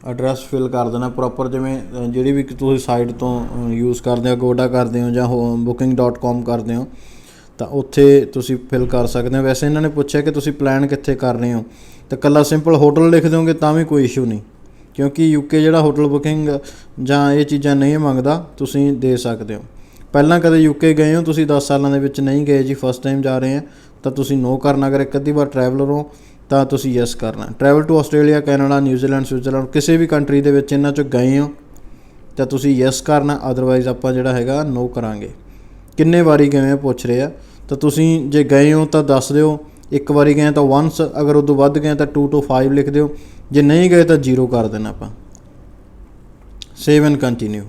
[SPEAKER 1] ਐਡਰੈਸ ਫਿਲ ਕਰ ਦੇਣਾ ਪ੍ਰੋਪਰ, ਜਿਵੇਂ ਜਿਹੜੀ ਵੀ ਤੁਸੀਂ ਸਾਈਟ ਤੋਂ ਯੂਜ਼ ਕਰਦੇ ਹੋ, ਅਗੋਡਾ ਕਰਦੇ ਹੋ ਜਾਂ booking.com ਕਰਦੇ ਹੋ ਤਾਂ ਉੱਥੇ ਤੁਸੀਂ ਫਿਲ ਕਰ ਸਕਦੇ ਹੋ। ਵੈਸੇ ਇਹਨਾਂ ਨੇ ਪੁੱਛਿਆ ਕਿ ਤੁਸੀਂ ਪਲਾਨ ਕਿੱਥੇ ਕਰ ਰਹੇ ਹੋ, ਤਾਂ ਇਕੱਲਾ ਸਿੰਪਲ ਹੋਟਲ ਲਿਖ ਦਿਓਗੇ ਤਾਂ ਵੀ ਕੋਈ ਇਸ਼ੂ ਨਹੀਂ, ਕਿਉਂਕਿ UK ਜਿਹੜਾ ਹੋਟਲ ਬੁਕਿੰਗ ਜਾਂ ਇਹ ਚੀਜ਼ਾਂ ਨਹੀਂ ਮੰਗਦਾ, ਤੁਸੀਂ ਦੇ ਸਕਦੇ ਹੋ। ਪਹਿਲਾਂ ਕਦੇ UK ਗਏ ਹੋ ਤੁਸੀਂ 10 ਸਾਲਾਂ ਦੇ ਵਿੱਚ, ਨਹੀਂ ਗਏ ਜੀ ਫਸਟ ਟਾਈਮ ਜਾ ਰਹੇ ਆ ਤਾਂ ਤੁਸੀਂ ਨੋ ਕਰਨਾ। ਅਗਰ ਇੱਕ ਅੱਧੀ ਵਾਰ ਟਰੈਵਲਰ ਹੋ ਤਾਂ ਤੁਸੀਂ ਯੈਸ ਕਰਨਾ। Travel to Australia, Canada, New Zealand, Switzerland ਕਿਸੇ ਵੀ ਕੰਟਰੀ ਦੇ ਵਿੱਚ ਇਹਨਾਂ 'ਚੋਂ ਗਏ ਹੋ ਤਾਂ ਤੁਸੀਂ ਯੈਸ ਕਰਨਾ, ਅਦਰਵਾਈਜ਼ ਆਪਾਂ ਜਿਹੜਾ ਹੈਗਾ ਨੋ ਕਰਾਂਗੇ। ਕਿੰਨੇ ਵਾਰੀ ਗਏ ਹੋ ਪੁੱਛ ਰਹੇ ਆ, ਤਾਂ ਤੁਸੀਂ ਜੇ ਗਏ ਹੋ ਤਾਂ ਦੱਸ ਦਿਓ, ਇੱਕ ਵਾਰੀ ਗਏ ਤਾਂ once, ਅਗਰ ਉਦੋਂ ਵੱਧ ਗਏ ਤਾਂ 2 to 5 ਲਿਖ ਦਿਓ, ਜੇ ਨਹੀਂ ਗਏ ਤਾਂ 0 ਕਰ ਦੇਣਾ ਆਪਾਂ। Save and continue.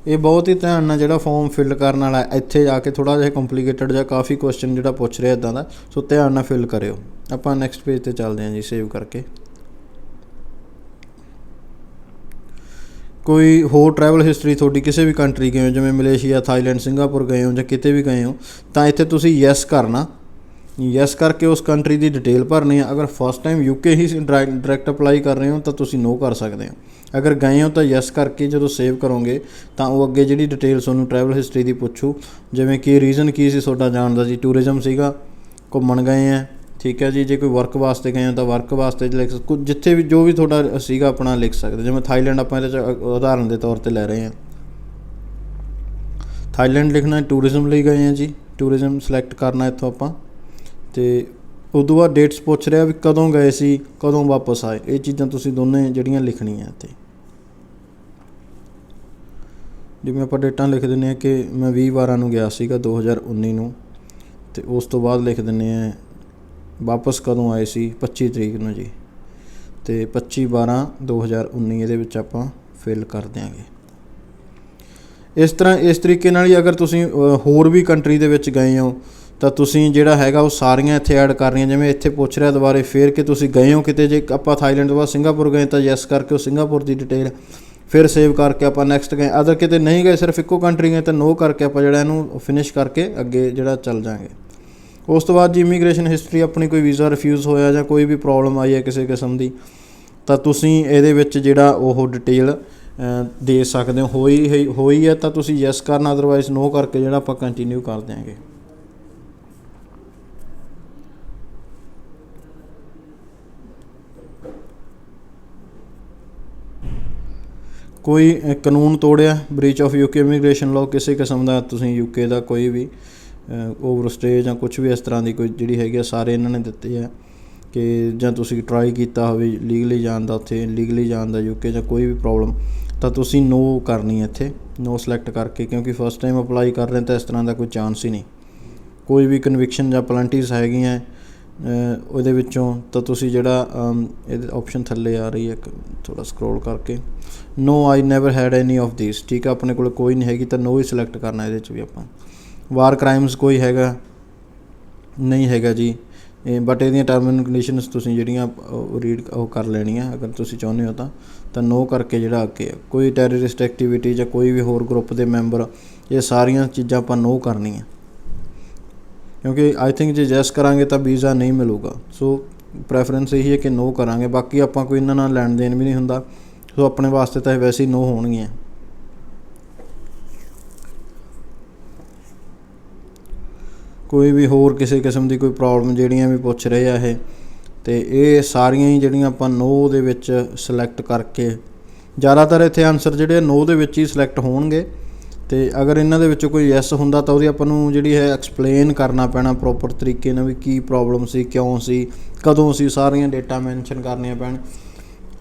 [SPEAKER 1] ਇਹ ਬਹੁਤ ਹੀ ਧਿਆਨ ਨਾਲ ਜਿਹੜਾ ਫੋਰਮ ਫਿਲ ਕਰਨ ਵਾਲਾ, ਇੱਥੇ ਜਾ ਕੇ ਥੋੜ੍ਹਾ ਜਿਹਾ ਕੰਪਲੀਕੇਟਡ ਜਾਂ ਕਾਫੀ ਕੁਐਸਚਨ ਜਿਹੜਾ ਪੁੱਛ ਰਿਹਾ ਇੱਦਾਂ ਦਾ, ਸੋ ਧਿਆਨ ਨਾਲ ਫਿਲ ਕਰਿਓ। ਆਪਾਂ ਨੈਕਸਟ ਪੇਜ 'ਤੇ ਚੱਲਦੇ ਹਾਂ ਜੀ, ਸੇਵ ਕਰਕੇ। ਕੋਈ ਹੋਰ ਟਰੈਵਲ ਹਿਸਟਰੀ ਤੁਹਾਡੀ ਕਿਸੇ ਵੀ ਕੰਟਰੀ ਗਏ ਹੋ, ਜਿਵੇਂ ਮਲੇਸ਼ੀਆ, ਥਾਈਲੈਂਡ, ਸਿੰਗਾਪੁਰ ਗਏ ਹੋ ਜਾਂ ਕਿਤੇ ਵੀ ਗਏ ਹੋ, ਤਾਂ ਇੱਥੇ ਤੁਸੀਂ ਯੈਸ ਕਰਨਾ। ਯੈਸ ਕਰਕੇ ਉਸ ਕੰਟਰੀ ਦੀ ਡਿਟੇਲ ਭਰਨੀ ਹੈ। ਅਗਰ ਫਸਟ ਟਾਈਮ UK ਹੀ ਡਾਇਰੈਕਟ ਅਪਲਾਈ ਕਰ ਰਹੇ ਹੋ ਤਾਂ ਤੁਸੀਂ ਨੋ ਕਰ ਸਕਦੇ ਹੋ। ਅਗਰ ਗਏ ਹੋ ਤਾਂ ਯੈਸ ਕਰਕੇ ਜਦੋਂ ਸੇਵ ਕਰੋਗੇ ਤਾਂ ਉਹ ਅੱਗੇ ਜਿਹੜੀ ਡਿਟੇਲ ਤੁਹਾਨੂੰ ਟਰੈਵਲ ਹਿਸਟਰੀ ਦੀ ਪੁੱਛੂ, ਜਿਵੇਂ ਕਿ ਰੀਜ਼ਨ ਕੀ ਸੀ ਤੁਹਾਡਾ ਜਾਣ ਦਾ ਜੀ, ਟੂਰਿਜ਼ਮ ਸੀਗਾ, ਘੁੰਮਣ ਗਏ ਹੈ, ਠੀਕ ਹੈ ਜੀ। ਜੇ ਕੋਈ ਵਰਕ ਵਾਸਤੇ ਗਏ ਹੋ ਤਾਂ ਵਰਕ ਵਾਸਤੇ ਲਿਖ, ਜਿੱਥੇ ਵੀ ਜੋ ਵੀ ਤੁਹਾਡਾ ਸੀਗਾ ਆਪਣਾ ਲਿਖ ਸਕਦੇ। ਜਿਵੇਂ ਥਾਈਲੈਂਡ ਆਪਾਂ ਇਹਦੇ 'ਚ ਉਦਾਹਰਨ ਦੇ ਤੌਰ 'ਤੇ ਲੈ ਰਹੇ ਹਾਂ, ਥਾਈਲੈਂਡ ਲਿਖਣਾ, ਟੂਰਿਜ਼ਮ ਲਈ ਗਏ ਹਾਂ ਜੀ, ਟੂਰਿਜ਼ਮ ਸਿਲੈਕਟ ਕਰਨਾ ਇੱਥੋਂ ਆਪਾਂ। ਅਤੇ ਉਦੋਂ ਬਾਅਦ ਡੇਟਸ ਪੁੱਛ ਰਿਹਾ ਵੀ ਕਦੋਂ ਗਏ ਸੀ, ਕਦੋਂ ਵਾਪਸ ਆਏ, ਇਹ ਚੀਜ਼ਾਂ ਤੁਸੀਂ ਦੋਨੇ ਜਿਹੜੀਆਂ ਲਿਖਣੀਆਂ ਇੱਥੇ। ਜਿਵੇਂ ਆਪਾਂ ਡੇਟਾਂ ਲਿਖ ਦਿੰਦੇ ਹਾਂ ਕਿ ਮੈਂ 20/12 ਨੂੰ ਗਿਆ ਸੀਗਾ 2019 ਨੂੰ, ਅਤੇ ਉਸ ਤੋਂ ਬਾਅਦ ਲਿਖ ਦਿੰਦੇ ਹਾਂ ਵਾਪਸ ਕਦੋਂ ਆਏ ਸੀ, 25 ਤਰੀਕ ਨੂੰ ਜੀ, ਅਤੇ 25/12/2019 ਇਹਦੇ ਵਿੱਚ ਆਪਾਂ ਫਿਲ ਕਰ ਦਿਆਂਗੇ। ਇਸ ਤਰੀਕੇ ਨਾਲ ਹੀ ਅਗਰ ਤੁਸੀਂ ਹੋਰ ਵੀ ਕੰਟਰੀ ਦੇ ਵਿੱਚ ਗਏ ਹੋ ਤਾਂ ਤੁਸੀਂ ਜਿਹੜਾ ਹੈਗਾ ਉਹ ਸਾਰੀਆਂ ਇੱਥੇ ਐਡ ਕਰਨੀਆਂ। ਜਿਵੇਂ ਇੱਥੇ ਪੁੱਛ ਰਿਹਾ ਦੁਬਾਰੇ ਫੇਰ ਕਿ ਤੁਸੀਂ ਗਏ ਹੋ ਕਿਤੇ, ਜੇ ਆਪਾਂ ਥਾਈਲੈਂਡ ਤੋਂ ਬਾਅਦ ਸਿੰਗਾਪੁਰ ਗਏ ਤਾਂ ਯੈਸ ਕਰਕੇ ਉਹ ਸਿੰਗਾਪੁਰ ਦੀ ਡਿਟੇਲ, ਫਿਰ ਸੇਵ ਕਰਕੇ ਆਪਾਂ ਨੈਕਸਟ ਗਏ। ਅਦਰ ਕਿਤੇ ਨਹੀਂ ਗਏ, ਸਿਰਫ ਇੱਕੋ ਕੰਟਰੀ ਗਏ ਤਾਂ ਨੋ ਕਰਕੇ ਆਪਾਂ ਜਿਹੜਾ ਇਹਨੂੰ ਫਿਨਿਸ਼ ਕਰਕੇ ਅੱਗੇ ਜਿਹੜਾ ਚੱਲ ਜਾਵਾਂਗੇ। ਉਸ ਤੋਂ ਬਾਅਦ ਜੀ ਇਮੀਗ੍ਰੇਸ਼ਨ ਹਿਸਟਰੀ, ਆਪਣੀ ਕੋਈ ਵੀਜ਼ਾ ਰਿਫਿਊਜ਼ ਹੋਇਆ ਜਾਂ ਕੋਈ ਵੀ ਪ੍ਰੋਬਲਮ ਆਈ ਹੈ ਕਿਸੇ ਕਿਸਮ ਦੀ, ਤਾਂ ਤੁਸੀਂ ਇਹਦੇ ਵਿੱਚ ਜਿਹੜਾ ਉਹ ਡਿਟੇਲ ਦੇ ਸਕਦੇ ਹੋ। ਹੋਈ ਹੈ ਤਾਂ ਤੁਸੀਂ ਯੈਸ ਕਰਨਾ, ਅਦਰਵਾਈਜ਼ ਨੋ ਕਰਕੇ ਜਿਹੜਾ ਆਪਾਂ ਕੰਟੀਨਿਊ ਕਰ ਦਿਆਂਗੇ। ਕੋਈ ਕਾਨੂੰਨ ਤੋੜਿਆ, breach of UK immigration law, ਕਿਸੇ ਕਿਸਮ ਦਾ ਤੁਸੀਂ UK ਦਾ ਕੋਈ ਵੀ ਓਵਰਸਟੇ ਜਾਂ ਕੁਛ ਵੀ ਇਸ ਤਰ੍ਹਾਂ ਦੀ ਕੋਈ ਜਿਹੜੀ ਹੈਗੀ ਆ, ਸਾਰੇ ਇਹਨਾਂ ਨੇ ਦਿੱਤੇ ਆ ਕਿ ਜਾਂ ਤੁਸੀਂ ਟਰਾਈ ਕੀਤਾ ਹੋਵੇ ਲੀਗਲੀ ਜਾਣ ਦਾ, ਉੱਥੇ ਲੀਗਲੀ ਜਾਣ ਦਾ UK ਜਾਂ ਕੋਈ ਵੀ ਪ੍ਰੋਬਲਮ, ਤਾਂ ਤੁਸੀਂ ਨੋ ਕਰਨੀ ਹੈ ਇੱਥੇ, ਨੋ ਸਿਲੈਕਟ ਕਰਕੇ, ਕਿਉਂਕਿ ਫਸਟ ਟਾਈਮ ਅਪਲਾਈ ਕਰ ਰਹੇ ਤਾਂ ਇਸ ਤਰ੍ਹਾਂ ਦਾ ਕੋਈ ਚਾਂਸ ਹੀ ਨਹੀਂ। ਕੋਈ ਵੀ ਕਨਵਿਕਸ਼ਨ ਜਾਂ ਪਲੈਂਟੀਜ਼ ਹੈਗੀਆਂ ਉਹਦੇ ਵਿੱਚੋਂ ਤਾਂ ਤੁਸੀਂ ਜਿਹੜਾ ਇਹਦੇ ਆਪਸ਼ਨ ਥੱਲੇ ਆ ਰਹੀ ਹੈ ਥੋੜ੍ਹਾ ਸਕਰੋਲ ਕਰਕੇ, no I never had any of this, ਠੀਕ ਆ, ਆਪਣੇ ਕੋਲ ਕੋਈ ਨਹੀਂ ਹੈਗੀ ਤਾਂ ਨੋ ਹੀ ਸਿਲੈਕਟ ਕਰਨਾ ਇਹਦੇ 'ਚ ਵੀ ਆਪਾਂ। ਵਾਰ ਕ੍ਰਾਈਮਸ ਕੋਈ ਹੈਗਾ ਨਹੀਂ ਹੈਗਾ ਜੀ। ਬਟ ਇਹਦੀਆਂ ਟਰਮ ਐਂਡ ਕੰਡੀਸ਼ਨਸ ਤੁਸੀਂ ਜਿਹੜੀਆਂ ਰੀਡ ਉਹ ਕਰ ਲੈਣੀਆਂ ਅਗਰ ਤੁਸੀਂ ਚਾਹੁੰਦੇ ਹੋ ਤਾਂ ਨੋ ਕਰਕੇ ਜਿਹੜਾ ਅੱਗੇ ਕੋਈ ਟੈਰਰਿਸਟ ਐਕਟੀਵਿਟੀ ਜਾਂ ਕੋਈ ਵੀ ਹੋਰ ਗਰੁੱਪ ਦੇ ਮੈਂਬਰ, ਇਹ ਸਾਰੀਆਂ ਚੀਜ਼ਾਂ ਆਪਾਂ ਨੋ ਕਰਨੀਆਂ, ਕਿਉਂਕਿ ਆਈ ਥਿੰਕ ਜੇ ਯੈਸ ਕਰਾਂਗੇ ਤਾਂ ਵੀਜ਼ਾ ਨਹੀਂ ਮਿਲੂਗਾ। ਸੋ ਪ੍ਰੈਫਰੈਂਸ ਇਹੀ ਹੈ ਕਿ ਨੋ ਕਰਾਂਗੇ। ਬਾਕੀ ਆਪਾਂ ਕੋਈ ਇਹਨਾਂ ਨਾਲ ਲੈਣ ਦੇਣ ਵੀ ਨਹੀਂ ਹੁੰਦਾ, ਸੋ ਆਪਣੇ ਵਾਸਤੇ ਤਾਂ ਇਹ ਵੈਸੇ ਹੀ ਨੋ ਹੋਣਗੀਆਂ। ਕੋਈ ਵੀ ਹੋਰ ਕਿਸੇ ਕਿਸਮ ਦੀ ਕੋਈ ਪ੍ਰੋਬਲਮ ਜਿਹੜੀਆਂ ਵੀ ਪੁੱਛ ਰਹੇ ਆ ਅਤੇ ਇਹ ਸਾਰੀਆਂ ਹੀ ਜਿਹੜੀਆਂ ਆਪਾਂ ਨੋ ਦੇ ਵਿੱਚ ਸਿਲੈਕਟ ਕਰਕੇ, ਜ਼ਿਆਦਾਤਰ ਇੱਥੇ ਆਨਸਰ ਜਿਹੜੇ ਨੋ ਦੇ ਵਿੱਚ ਹੀ ਸਿਲੈਕਟ ਹੋਣਗੇ। ਅਤੇ ਅਗਰ ਇਹਨਾਂ ਦੇ ਵਿੱਚੋਂ ਕੋਈ ਯੈਸ ਹੁੰਦਾ ਤਾਂ ਉਹਦੀ ਆਪਾਂ ਨੂੰ ਜਿਹੜੀ ਹੈ ਐਕਸਪਲੇਨ ਕਰਨਾ ਪੈਣਾ ਪ੍ਰੋਪਰ ਤਰੀਕੇ ਨਾਲ ਵੀ ਕੀ ਪ੍ਰੋਬਲਮ ਸੀ, ਕਿਉਂ ਸੀ, ਕਦੋਂ ਸੀ, ਸਾਰੀਆਂ ਡੇਟਾ ਮੈਨਸ਼ਨ ਕਰਨੀਆਂ ਪੈਣ।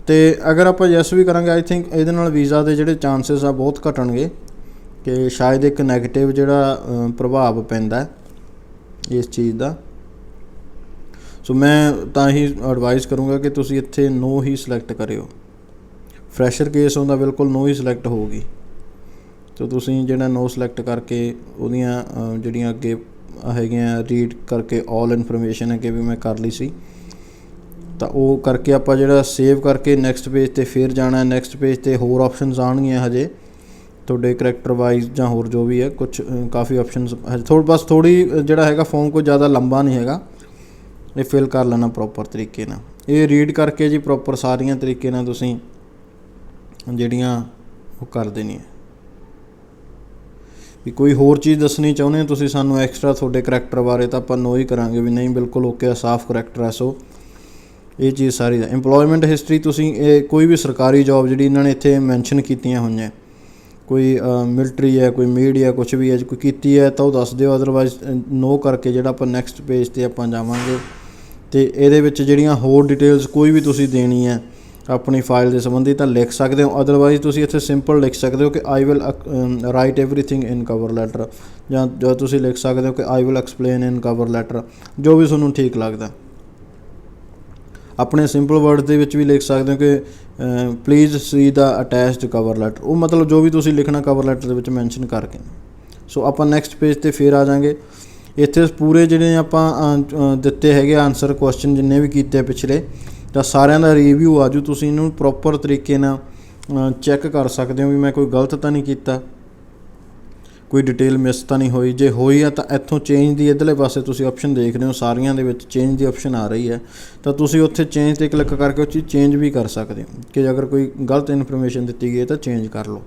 [SPEAKER 1] ਅਤੇ ਅਗਰ ਆਪਾਂ ਯੈਸ ਵੀ ਕਰਾਂਗੇ ਆਈ ਥਿੰਕ ਇਹਦੇ ਨਾਲ ਵੀਜ਼ਾ ਦੇ ਜਿਹੜੇ ਚਾਂਸਿਸ ਆ ਬਹੁਤ ਘਟਣਗੇ, ਕਿ ਸ਼ਾਇਦ ਇੱਕ ਨੈਗੇਟਿਵ ਜਿਹੜਾ ਪ੍ਰਭਾਵ ਪੈਂਦਾ ਇਸ ਚੀਜ਼ ਦਾ। ਸੋ ਮੈਂ ਤਾਂ ਹੀ ਐਡਵਾਈਸ ਕਰੂੰਗਾ ਕਿ ਤੁਸੀਂ ਇੱਥੇ ਨੋ ਹੀ ਸਿਲੈਕਟ ਕਰਿਓ। ਫਰੈਸ਼ਰ ਕੇਸ ਹੁੰਦਾ ਬਿਲਕੁਲ ਨੋ ਹੀ ਸਿਲੈਕਟ ਹੋਊਗੀ। ਸੋ ਤੁਸੀਂ ਜਿਹੜਾ ਨੋ ਸਿਲੈਕਟ ਕਰਕੇ ਉਹਦੀਆਂ ਜਿਹੜੀਆਂ ਅੱਗੇ ਹੈਗੀਆਂ ਰੀਡ ਕਰਕੇ ਆਲ ਇਨਫੋਰਮੇਸ਼ਨ ਅੱਗੇ ਵੀ ਮੈਂ ਕਰ ਲਈ ਸੀ, ਤਾਂ ਉਹ ਕਰਕੇ ਆਪਾਂ ਜਿਹੜਾ ਸੇਵ ਕਰਕੇ ਨੈਕਸਟ ਪੇਜ 'ਤੇ ਫਿਰ ਜਾਣਾ। ਨੈਕਸਟ ਪੇਜ 'ਤੇ ਹੋਰ ਆਪਸ਼ਨਸ ਆਉਣਗੀਆਂ ਹਜੇ ਤੁਹਾਡੇ ਕਰੈਕਟਰ ਵਾਈਜ਼ ਜਾਂ ਹੋਰ ਜੋ ਵੀ ਹੈ, ਕੁਛ ਕਾਫੀ ਆਪਸ਼ਨਸ ਹਜੇ ਬਸ ਥੋੜ੍ਹੀ ਜਿਹੜਾ ਹੈਗਾ ਫੋਰਮ ਕੋਈ ਜ਼ਿਆਦਾ ਲੰਬਾ ਨਹੀਂ ਹੈਗਾ, ਇਹ ਫਿਲ ਕਰ ਲੈਣਾ ਪ੍ਰੋਪਰ ਤਰੀਕੇ ਨਾਲ। ਇਹ ਰੀਡ ਕਰਕੇ ਜੀ ਪ੍ਰੋਪਰ ਸਾਰੀਆਂ ਤਰੀਕੇ ਨਾਲ ਤੁਸੀਂ ਜਿਹੜੀਆਂ ਉਹ ਕਰ ਦੇਣੀਆਂ। ਵੀ ਕੋਈ ਹੋਰ ਚੀਜ਼ ਦੱਸਣੀ ਚਾਹੁੰਦੇ ਹੋ ਤੁਸੀਂ ਸਾਨੂੰ ਐਕਸਟਰਾ ਤੁਹਾਡੇ ਕਰੈਕਟਰ ਬਾਰੇ, ਤਾਂ ਆਪਾਂ ਨੋ ਹੀ ਕਰਾਂਗੇ ਵੀ ਨਹੀਂ ਬਿਲਕੁਲ ਓਕੇ ਆ, ਸਾਫ਼ ਕਰੈਕਟਰ ਹੈ। ਸੋ ਇਹ ਚੀਜ਼ ਸਾਰੀ ਦਾ ਇੰਪਲੋਇਮੈਂਟ ਹਿਸਟਰੀ ਤੁਸੀਂ ਇਹ ਕੋਈ ਵੀ ਸਰਕਾਰੀ ਜੋਬ ਜਿਹੜੀ ਇਹਨਾਂ ਨੇ ਇੱਥੇ ਮੈਂਸ਼ਨ ਕੀਤੀਆਂ ਹੋਈਆਂ, ਕੋਈ ਮਿਲਟਰੀ ਹੈ, ਕੋਈ ਮੀਡੀਆ, ਕੁਛ ਵੀ ਹੈ, ਕੋਈ ਕੀਤੀ ਹੈ ਤਾਂ ਉਹ ਦੱਸ ਦਿਓ। ਅਦਰਵਾਈਜ਼ ਨੋ ਕਰਕੇ ਜਿਹੜਾ ਆਪਾਂ ਨੈਕਸਟ ਪੇਜ 'ਤੇ ਆਪਾਂ ਜਾਵਾਂਗੇ। ਅਤੇ ਇਹਦੇ ਵਿੱਚ ਜਿਹੜੀਆਂ ਹੋਰ ਡਿਟੇਲਸ ਕੋਈ ਵੀ ਤੁਸੀਂ ਦੇਣੀ ਹੈ ਆਪਣੀ ਫਾਈਲ ਦੇ ਸੰਬੰਧੀ ਤਾਂ ਲਿਖ ਸਕਦੇ ਹੋ। ਅਦਰਵਾਈਜ਼ ਤੁਸੀਂ ਇੱਥੇ ਸਿੰਪਲ ਲਿਖ ਸਕਦੇ ਹੋ ਕਿ I will right everything in cover letter, ਜਾਂ ਤੁਸੀਂ ਲਿਖ ਸਕਦੇ ਹੋ ਕਿ I will explain in cover letter, ਜੋ ਵੀ ਤੁਹਾਨੂੰ ਠੀਕ ਲੱਗਦਾ। ਆਪਣੇ ਸਿੰਪਲ ਵਰਡ ਦੇ ਵਿੱਚ ਵੀ ਲਿਖ ਸਕਦੇ ਹੋ ਕਿ please C the attached cover letter, ਉਹ ਮਤਲਬ ਜੋ ਵੀ ਤੁਸੀਂ ਲਿਖਣਾ ਕਵਰ ਲੈਟਰ ਦੇ ਵਿੱਚ ਮੈਂਸ਼ਨ ਕਰਕੇ। ਸੋ ਆਪਾਂ ਨੈਕਸਟ ਪੇਜ 'ਤੇ ਫਿਰ ਆ ਜਾਵਾਂਗੇ। ਇੱਥੇ ਪੂਰੇ ਜਿਹੜੇ ਆਪਾਂ ਦਿੱਤੇ ਹੈਗੇ ਆਨਸਰ ਕੁਐਸਚਨ ਜਿੰਨੇ ਵੀ ਕੀਤੇ ਆ ਪਿਛਲੇ, ਤਾਂ ਸਾਰਿਆਂ ਦਾ ਰਿਵਿਊ ਆਜੂ। ਤੁਸੀਂ ਇਹਨੂੰ ਪ੍ਰੋਪਰ ਤਰੀਕੇ ਨਾਲ ਚੈੱਕ ਕਰ ਸਕਦੇ ਹੋ ਵੀ ਮੈਂ ਕੋਈ ਗਲਤ ਤਾਂ ਨਹੀਂ ਕੀਤਾ, ਕੋਈ ਡਿਟੇਲ ਮਿਸ ਤਾਂ ਨਹੀਂ ਹੋਈ। ਜੇ ਹੋਈ ਆ ਤਾਂ ਇੱਥੋਂ ਚੇਂਜ ਦੀ ਇੱਧਰਲੇ ਪਾਸੇ ਤੁਸੀਂ ਆਪਸ਼ਨ ਦੇਖ ਰਹੇ ਹੋ, ਸਾਰੀਆਂ ਦੇ ਵਿੱਚ ਚੇਂਜ ਦੀ ਆਪਸ਼ਨ ਆ ਰਹੀ ਹੈ, ਤਾਂ ਤੁਸੀਂ ਉੱਥੇ ਚੇਂਜ 'ਤੇ ਕਲਿੱਕ ਕਰਕੇ ਉਹ ਚੀਜ਼ ਚੇਂਜ ਵੀ ਕਰ ਸਕਦੇ ਹੋ ਕਿ ਅਗਰ ਕੋਈ ਗਲਤ ਇਨਫੋਰਮੇਸ਼ਨ ਦਿੱਤੀ ਗਈ ਹੈ ਤਾਂ ਚੇਂਜ ਕਰ ਲਓ।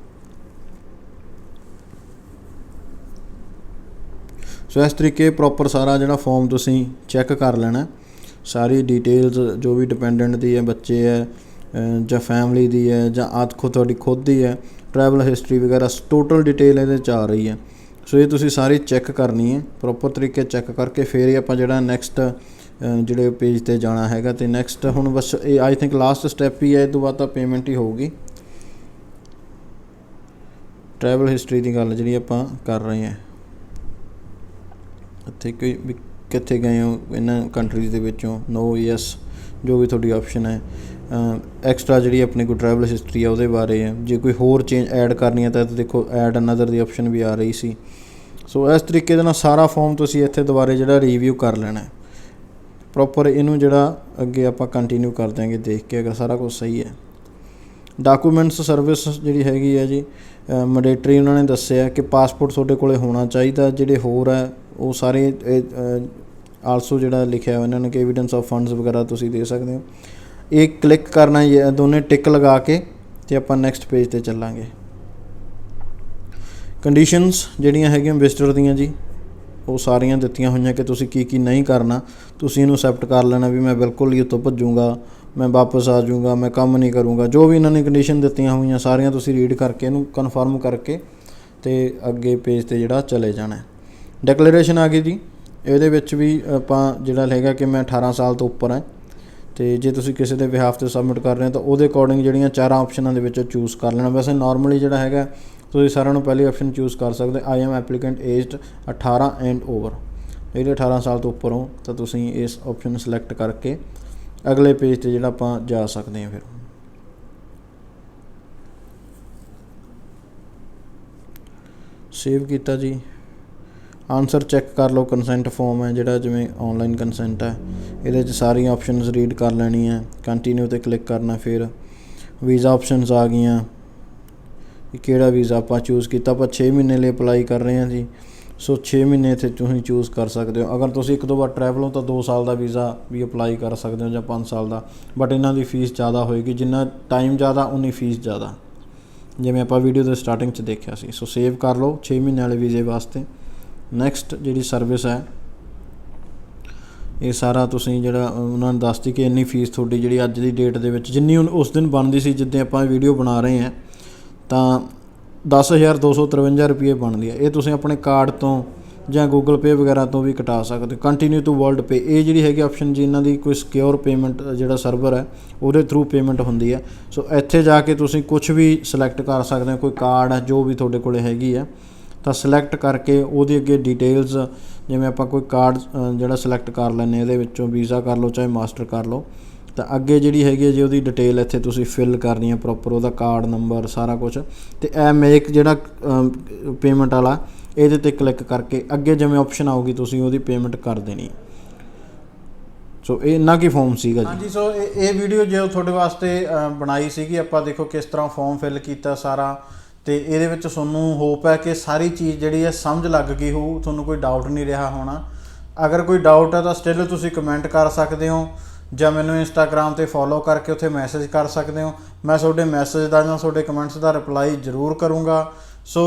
[SPEAKER 1] ਸੋ ਇਸ ਤਰੀਕੇ ਪ੍ਰੋਪਰ ਸਾਰਾ ਜਿਹੜਾ ਫੋਰਮ ਤੁਸੀਂ ਚੈੱਕ ਕਰ ਲੈਣਾ, ਸਾਰੀ ਡਿਟੇਲਸ ਜੋ ਵੀ ਡਿਪੈਂਡੈਂਟ ਦੀ ਹੈ, ਬੱਚੇ ਹੈ ਜਾਂ ਫੈਮਿਲੀ ਦੀ ਹੈ ਜਾਂ ਤੁਹਾਡੀ ਖੁਦ ਦੀ ਹੈ, ਟਰੈਵਲ ਹਿਸਟਰੀ ਵਗੈਰਾ ਟੋਟਲ ਡਿਟੇਲ ਇਹਦੇ 'ਚ ਆ ਰਹੀ ਹੈ। ਸੋ ਇਹ ਤੁਸੀਂ ਸਾਰੀ ਚੈੱਕ ਕਰਨੀ ਹੈ ਪ੍ਰੋਪਰ ਤਰੀਕੇ ਚੈੱਕ ਕਰਕੇ, ਫਿਰ ਹੀ ਆਪਾਂ ਜਿਹੜਾ ਨੈਕਸਟ ਜਿਹੜੇ ਪੇਜ 'ਤੇ ਜਾਣਾ ਹੈਗਾ। ਅਤੇ ਨੈਕਸਟ ਹੁਣ ਬਸ ਇਹ ਆਈ ਥਿੰਕ ਲਾਸਟ ਸਟੈਪ ਹੀ ਹੈ, ਇਹ ਤੋਂ ਬਾਅਦ ਤਾਂ ਪੇਮੈਂਟ ਹੀ ਹੋਊਗੀ। ਟਰੈਵਲ ਹਿਸਟਰੀ ਦੀ ਗੱਲ ਜਿਹੜੀ ਆਪਾਂ ਕਰ ਰਹੇ ਹਾਂ, ਇੱਥੇ ਕੋਈ ਵੀ ਕਿੱਥੇ ਗਏ ਹੋ ਇਹਨਾਂ ਕੰਟਰੀਜ਼ ਦੇ ਵਿੱਚੋਂ, ਨੋ ਯੈਸ ਜੋ ਵੀ ਤੁਹਾਡੀ ਆਪਸ਼ਨ ਹੈ। ਐਕਸਟਰਾ ਜਿਹੜੀ ਆਪਣੀ ਕੋਈ ਟਰੈਵਲ ਹਿਸਟਰੀ ਆ ਉਹਦੇ ਬਾਰੇ ਹੈ। ਜੇ ਕੋਈ ਹੋਰ ਚੇਂਜ ਐਡ ਕਰਨੀ ਹੈ ਤਾਂ ਦੇਖੋ ਐਡ ਅਨਦਰ ਦੀ ਆਪਸ਼ਨ ਵੀ ਆ ਰਹੀ ਸੀ। ਸੋ ਇਸ ਤਰੀਕੇ ਦੇ ਨਾਲ ਸਾਰਾ ਫੋਰਮ ਤੁਸੀਂ ਇੱਥੇ ਦੁਬਾਰੇ ਜਿਹੜਾ ਰਿਵਿਊ ਕਰ ਲੈਣਾ ਪ੍ਰੋਪਰ। ਇਹਨੂੰ ਜਿਹੜਾ ਅੱਗੇ ਆਪਾਂ ਕੰਟੀਨਿਊ ਕਰ ਦਿਆਂਗੇ ਦੇਖ ਕੇ ਅਗਰ ਸਾਰਾ ਕੁਝ ਸਹੀ ਹੈ। ਡਾਕੂਮੈਂਟਸ ਸਰਵਿਸ ਜਿਹੜੀ ਹੈਗੀ ਹੈ ਜੀ ਮੈਂਡੇਟਰੀ, ਉਹਨਾਂ ਨੇ ਦੱਸਿਆ ਕਿ ਪਾਸਪੋਰਟ ਤੁਹਾਡੇ ਕੋਲ ਹੋਣਾ ਚਾਹੀਦਾ। ਜਿਹੜੇ ਹੋਰ ਹੈ ਉਹ ਸਾਰੇ ਆਲਸੋ ਜਿਹੜਾ ਲਿਖਿਆ ਇਹਨਾਂ ਨੇ ਕਿ ਐਵੀਡੈਂਸ ਆਫ ਫੰਡਸ ਵਗੈਰਾ ਤੁਸੀਂ ਦੇ ਸਕਦੇ ਹੋ। ਇਹ ਕਲਿੱਕ ਕਰਨਾ ਦੋਨੇ ਟਿਕ ਲਗਾ ਕੇ ਅਤੇ ਆਪਾਂ ਨੈਕਸਟ ਪੇਜ 'ਤੇ ਚੱਲਾਂਗੇ। ਕੰਡੀਸ਼ਨਸ ਜਿਹੜੀਆਂ ਹੈਗੀਆਂ ਵਿਜ਼ਟਰ ਦੀਆਂ ਜੀ ਉਹ ਸਾਰੀਆਂ ਦਿੱਤੀਆਂ ਹੋਈਆਂ ਕਿ ਤੁਸੀਂ ਕੀ ਕੀ ਨਹੀਂ ਕਰਨਾ। ਤੁਸੀਂ ਇਹਨੂੰ ਅਸੈਪਟ ਕਰ ਲੈਣਾ ਵੀ ਮੈਂ ਬਿਲਕੁਲ ਹੀ ਉੱਥੋਂ ਭੱਜੂਗਾ, ਮੈਂ ਵਾਪਸ ਆ ਜਾਊਂਗਾ, ਮੈਂ ਕੰਮ ਨਹੀਂ ਕਰੂੰਗਾ। ਜੋ ਵੀ ਇਹਨਾਂ ਨੇ ਕੰਡੀਸ਼ਨ ਦਿੱਤੀਆਂ ਹੋਈਆਂ ਸਾਰੀਆਂ ਤੁਸੀਂ ਰੀਡ ਕਰਕੇ ਇਹਨੂੰ ਕਨਫਰਮ ਕਰਕੇ ਅਤੇ ਅੱਗੇ ਪੇਜ 'ਤੇ ਜਿਹੜਾ ਚਲੇ ਜਾਣਾ। ਡਿਕਲੇਰੇਸ਼ਨ ਆ ਗਈ ਜੀ, ਇਹਦੇ ਵਿੱਚ ਵੀ ਆਪਾਂ ਜਿਹੜਾ ਹੈਗਾ ਕਿ ਮੈਂ 18 ਸਾਲ ਤੋਂ ਉੱਪਰ ਹੈ, ਅਤੇ ਜੇ ਤੁਸੀਂ ਕਿਸੇ ਦੇ ਬਿਹਾਫ 'ਤੇ ਸਬਮਿਟ ਕਰ ਰਹੇ ਹੋ ਤਾਂ ਉਹਦੇ ਅਕੋਰਡਿੰਗ ਜਿਹੜੀਆਂ 4 ਆਪਸ਼ਨਾਂ ਦੇ ਵਿੱਚੋਂ ਚੂਜ਼ ਕਰ ਲੈਣਾ। ਵੈਸੇ ਨੋਰਮਲੀ ਜਿਹੜਾ ਹੈਗਾ ਤੁਸੀਂ ਸਾਰਿਆਂ ਨੂੰ ਪਹਿਲੀ ਆਪਸ਼ਨ ਚੂਜ਼ ਕਰ ਸਕਦੇ I am applicant aged 18 and over, ਜਿਹੜੇ 18 ਸਾਲ ਤੋਂ ਉੱਪਰ ਹੋ ਤਾਂ ਤੁਸੀਂ ਇਸ ਆਪਸ਼ਨ ਸਿਲੈਕਟ ਕਰਕੇ ਅਗਲੇ ਪੇਜ 'ਤੇ ਜਿਹੜਾ ਆਪਾਂ ਜਾ ਸਕਦੇ ਹਾਂ। ਫਿਰ ਸੇਵ ਕੀਤਾ ਜੀ, ਆਨਸਰ ਚੈੱਕ ਕਰ ਲਓ। ਕੰਸੈਂਟ ਫੋਰਮ ਹੈ ਜਿਹੜਾ, ਜਿਵੇਂ ਆਨਲਾਈਨ ਕੰਸੈਂਟ ਹੈ, ਇਹਦੇ 'ਚ ਸਾਰੀਆਂ ਆਪਸ਼ਨਸ ਰੀਡ ਕਰ ਲੈਣੀ ਹੈ। ਕੰਟੀਨਿਊ 'ਤੇ ਕਲਿੱਕ ਕਰਨਾ। ਫਿਰ ਵੀਜ਼ਾ ਆਪਸ਼ਨਸ ਆ ਗਈਆਂ ਕਿ ਕਿਹੜਾ ਵੀਜ਼ਾ ਆਪਾਂ ਚੂਜ਼ ਕੀਤਾ। ਆਪਾਂ 6 ਮਹੀਨੇ ਲਈ ਅਪਲਾਈ ਕਰ ਰਹੇ ਹਾਂ ਜੀ, ਸੋ 6 ਮਹੀਨੇ ਇੱਥੇ ਤੁਸੀਂ ਚੂਜ਼ ਕਰ ਸਕਦੇ ਹੋ। ਅਗਰ ਤੁਸੀਂ 1-2 ਵਾਰ ਟਰੈਵਲ ਹੋ ਤਾਂ 2 ਸਾਲ ਦਾ ਵੀਜ਼ਾ ਵੀ ਅਪਲਾਈ ਕਰ ਸਕਦੇ ਹੋ ਜਾਂ 5 ਸਾਲ ਦਾ, ਬਟ ਇਹਨਾਂ ਦੀ ਫੀਸ ਜ਼ਿਆਦਾ ਹੋਏਗੀ। ਜਿੰਨਾ ਟਾਈਮ ਜ਼ਿਆਦਾ ਉਨੀ ਫੀਸ ਜ਼ਿਆਦਾ, ਜਿਵੇਂ ਆਪਾਂ ਵੀਡੀਓ ਦੇ ਸਟਾਰਟਿੰਗ 'ਚ ਦੇਖਿਆ ਸੀ। ਸੋ ਸੇਵ ਕਰ ਲਓ 6 ਮਹੀਨੇ ਵਾਲੇ ਵੀਜ਼ੇ ਵਾਸਤੇ। ਨੈਕਸਟ ਜਿਹੜੀ ਸਰਵਿਸ ਹੈ, ਇਹ ਸਾਰਾ ਤੁਸੀਂ ਜਿਹੜਾ ਉਹਨਾਂ ਨੇ ਦੱਸਤੀ ਕਿ ਇੰਨੀ ਫੀਸ ਤੁਹਾਡੀ ਜਿਹੜੀ ਅੱਜ ਦੀ ਡੇਟ ਦੇ ਵਿੱਚ ਜਿੰਨੀ ਉਸ ਦਿਨ ਬਣਦੀ ਸੀ, ਜਿੱਦਾਂ ਆਪਾਂ ਵੀਡੀਓ ਬਣਾ ਰਹੇ ਹਾਂ, ਤਾਂ 10,253 ਰੁਪਏ ਬਣਦੀ ਹੈ। ਇਹ ਤੁਸੀਂ ਆਪਣੇ ਕਾਰਡ ਤੋਂ ਜਾਂ ਗੂਗਲ ਪੇ ਵਗੈਰਾ ਤੋਂ ਵੀ ਕਟਾ ਸਕਦੇ ਹੋ। ਕੰਟੀਨਿਊ ਟੂ ਵਰਲਡ ਪੇ, ਇਹ ਜਿਹੜੀ ਹੈਗੀ ਆਪਸ਼ਨ ਜੀ, ਇਹਨਾਂ ਦੀ ਕੋਈ ਸਿਕਿਉਰ ਪੇਮੈਂਟ ਜਿਹੜਾ ਸਰਵਰ ਹੈ ਉਹਦੇ ਥਰੂ ਪੇਮੈਂਟ ਹੁੰਦੀ ਹੈ। ਸੋ ਇੱਥੇ ਜਾ ਕੇ ਤੁਸੀਂ ਕੁਛ ਵੀ ਸਿਲੈਕਟ ਕਰ ਸਕਦੇ ਹੋ। ਕੋਈ ਕਾਰਡ ਹੈ ਜੋ ਵੀ ਤੁਹਾਡੇ ਕੋਲ ਹੈਗੀ ਹੈ ਤਾਂ ਸਿਲੈਕਟ ਕਰਕੇ ਉਹਦੀ ਅੱਗੇ ਡਿਟੇਲਸ, ਜਿਵੇਂ ਆਪਾਂ ਕੋਈ ਕਾਰਡ ਜਿਹੜਾ ਸਿਲੈਕਟ ਕਰ ਲੈਂਦੇ, ਇਹਦੇ ਵਿੱਚੋਂ ਵੀਜ਼ਾ ਕਰ ਲਓ ਚਾਹੇ ਮਾਸਟਰ ਕਰ ਲਓ, ਤਾਂ ਅੱਗੇ ਜਿਹੜੀ ਹੈਗੀ ਹੈ ਜੀ ਉਹਦੀ ਡਿਟੇਲ ਇੱਥੇ ਤੁਸੀਂ ਫਿਲ ਕਰਨੀ ਹੈ ਪ੍ਰੋਪਰ, ਉਹਦਾ ਕਾਰਡ ਨੰਬਰ ਸਾਰਾ ਕੁਛ। ਅਤੇ ਇਹ ਮੇਕ ਜਿਹੜਾ ਪੇਮੈਂਟ ਵਾਲਾ, ਇਹਦੇ 'ਤੇ ਕਲਿੱਕ ਕਰਕੇ ਅੱਗੇ ਜਿਵੇਂ ਆਪਸ਼ਨ ਆਊਗੀ ਤੁਸੀਂ ਉਹਦੀ ਪੇਮੈਂਟ ਕਰ ਦੇਣੀ। ਸੋ ਇਹ ਇੰਨਾ ਕੀ ਫੋਰਮ ਸੀਗਾ ਜੀ। ਹਾਂਜੀ, ਸੋ ਇਹ ਵੀਡੀਓ ਜੋ ਤੁਹਾਡੇ ਵਾਸਤੇ ਬਣਾਈ ਸੀਗੀ, ਆਪਾਂ ਦੇਖੋ ਕਿਸ ਤਰ੍ਹਾਂ ਫੋਰਮ ਫਿਲ ਕੀਤਾ ਸਾਰਾ, ਅਤੇ ਇਹਦੇ ਵਿੱਚ ਤੁਹਾਨੂੰ ਹੋਪ ਹੈ ਕਿ ਸਾਰੀ ਚੀਜ਼ ਜਿਹੜੀ ਹੈ ਸਮਝ ਲੱਗ ਗਈ ਹੋਊ, ਤੁਹਾਨੂੰ ਕੋਈ ਡਾਊਟ ਨਹੀਂ ਰਿਹਾ ਹੋਣਾ। ਅਗਰ ਕੋਈ ਡਾਊਟ ਹੈ ਤਾਂ ਸਟਿਲ ਤੁਸੀਂ ਕਮੈਂਟ ਕਰ ਸਕਦੇ ਹੋ ਜਾਂ ਮੈਨੂੰ ਇੰਸਟਾਗ੍ਰਾਮ 'ਤੇ ਫੋਲੋ ਕਰਕੇ ਉੱਥੇ ਮੈਸੇਜ ਕਰ ਸਕਦੇ ਹੋ। ਮੈਂ ਤੁਹਾਡੇ ਮੈਸੇਜ ਦਾ ਜਾਂ ਤੁਹਾਡੇ ਕਮੈਂਟਸ ਦਾ ਰਿਪਲਾਈ ਜ਼ਰੂਰ ਕਰੂੰਗਾ। ਸੋ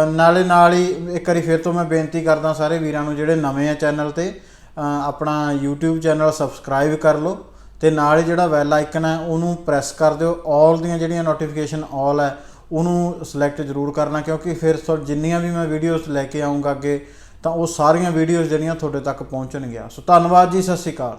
[SPEAKER 1] ਨਾਲ ਹੀ ਇੱਕ ਵਾਰੀ ਫਿਰ ਤੋਂ ਮੈਂ ਬੇਨਤੀ ਕਰਦਾ ਸਾਰੇ ਵੀਰਾਂ ਨੂੰ ਜਿਹੜੇ ਨਵੇਂ ਆ ਚੈਨਲ 'ਤੇ, ਆਪਣਾ YouTube ਚੈਨਲ ਸਬਸਕ੍ਰਾਈਬ ਕਰ ਲਓ ਅਤੇ ਨਾਲ ਹੀ ਜਿਹੜਾ ਬੈਲ ਆਈਕਨ ਹੈ ਉਹਨੂੰ ਪ੍ਰੈਸ ਕਰ ਦਿਓ। ਆਲ ਦੀਆਂ ਜਿਹੜੀਆਂ ਨੋਟੀਫਿਕੇਸ਼ਨ ਆਲ ਹੈ ਉਹਨੂੰ ਸਿਲੈਕਟ ਜ਼ਰੂਰ ਕਰਨਾ, ਕਿਉਂਕਿ ਫਿਰ ਜਿੰਨੀਆਂ ਵੀ ਮੈਂ ਵੀਡੀਓਜ਼ ਲੈ ਕੇ ਆਊਂਗਾ ਅੱਗੇ ਤਾਂ ਉਹ ਸਾਰੀਆਂ ਵੀਡੀਓਜ਼ ਜਿਹੜੀਆਂ ਤੁਹਾਡੇ ਤੱਕ ਪਹੁੰਚਣਗੀਆਂ। ਸੋ ਧੰਨਵਾਦ ਜੀ, ਸਤਿ ਸ਼੍ਰੀ ਅਕਾਲ।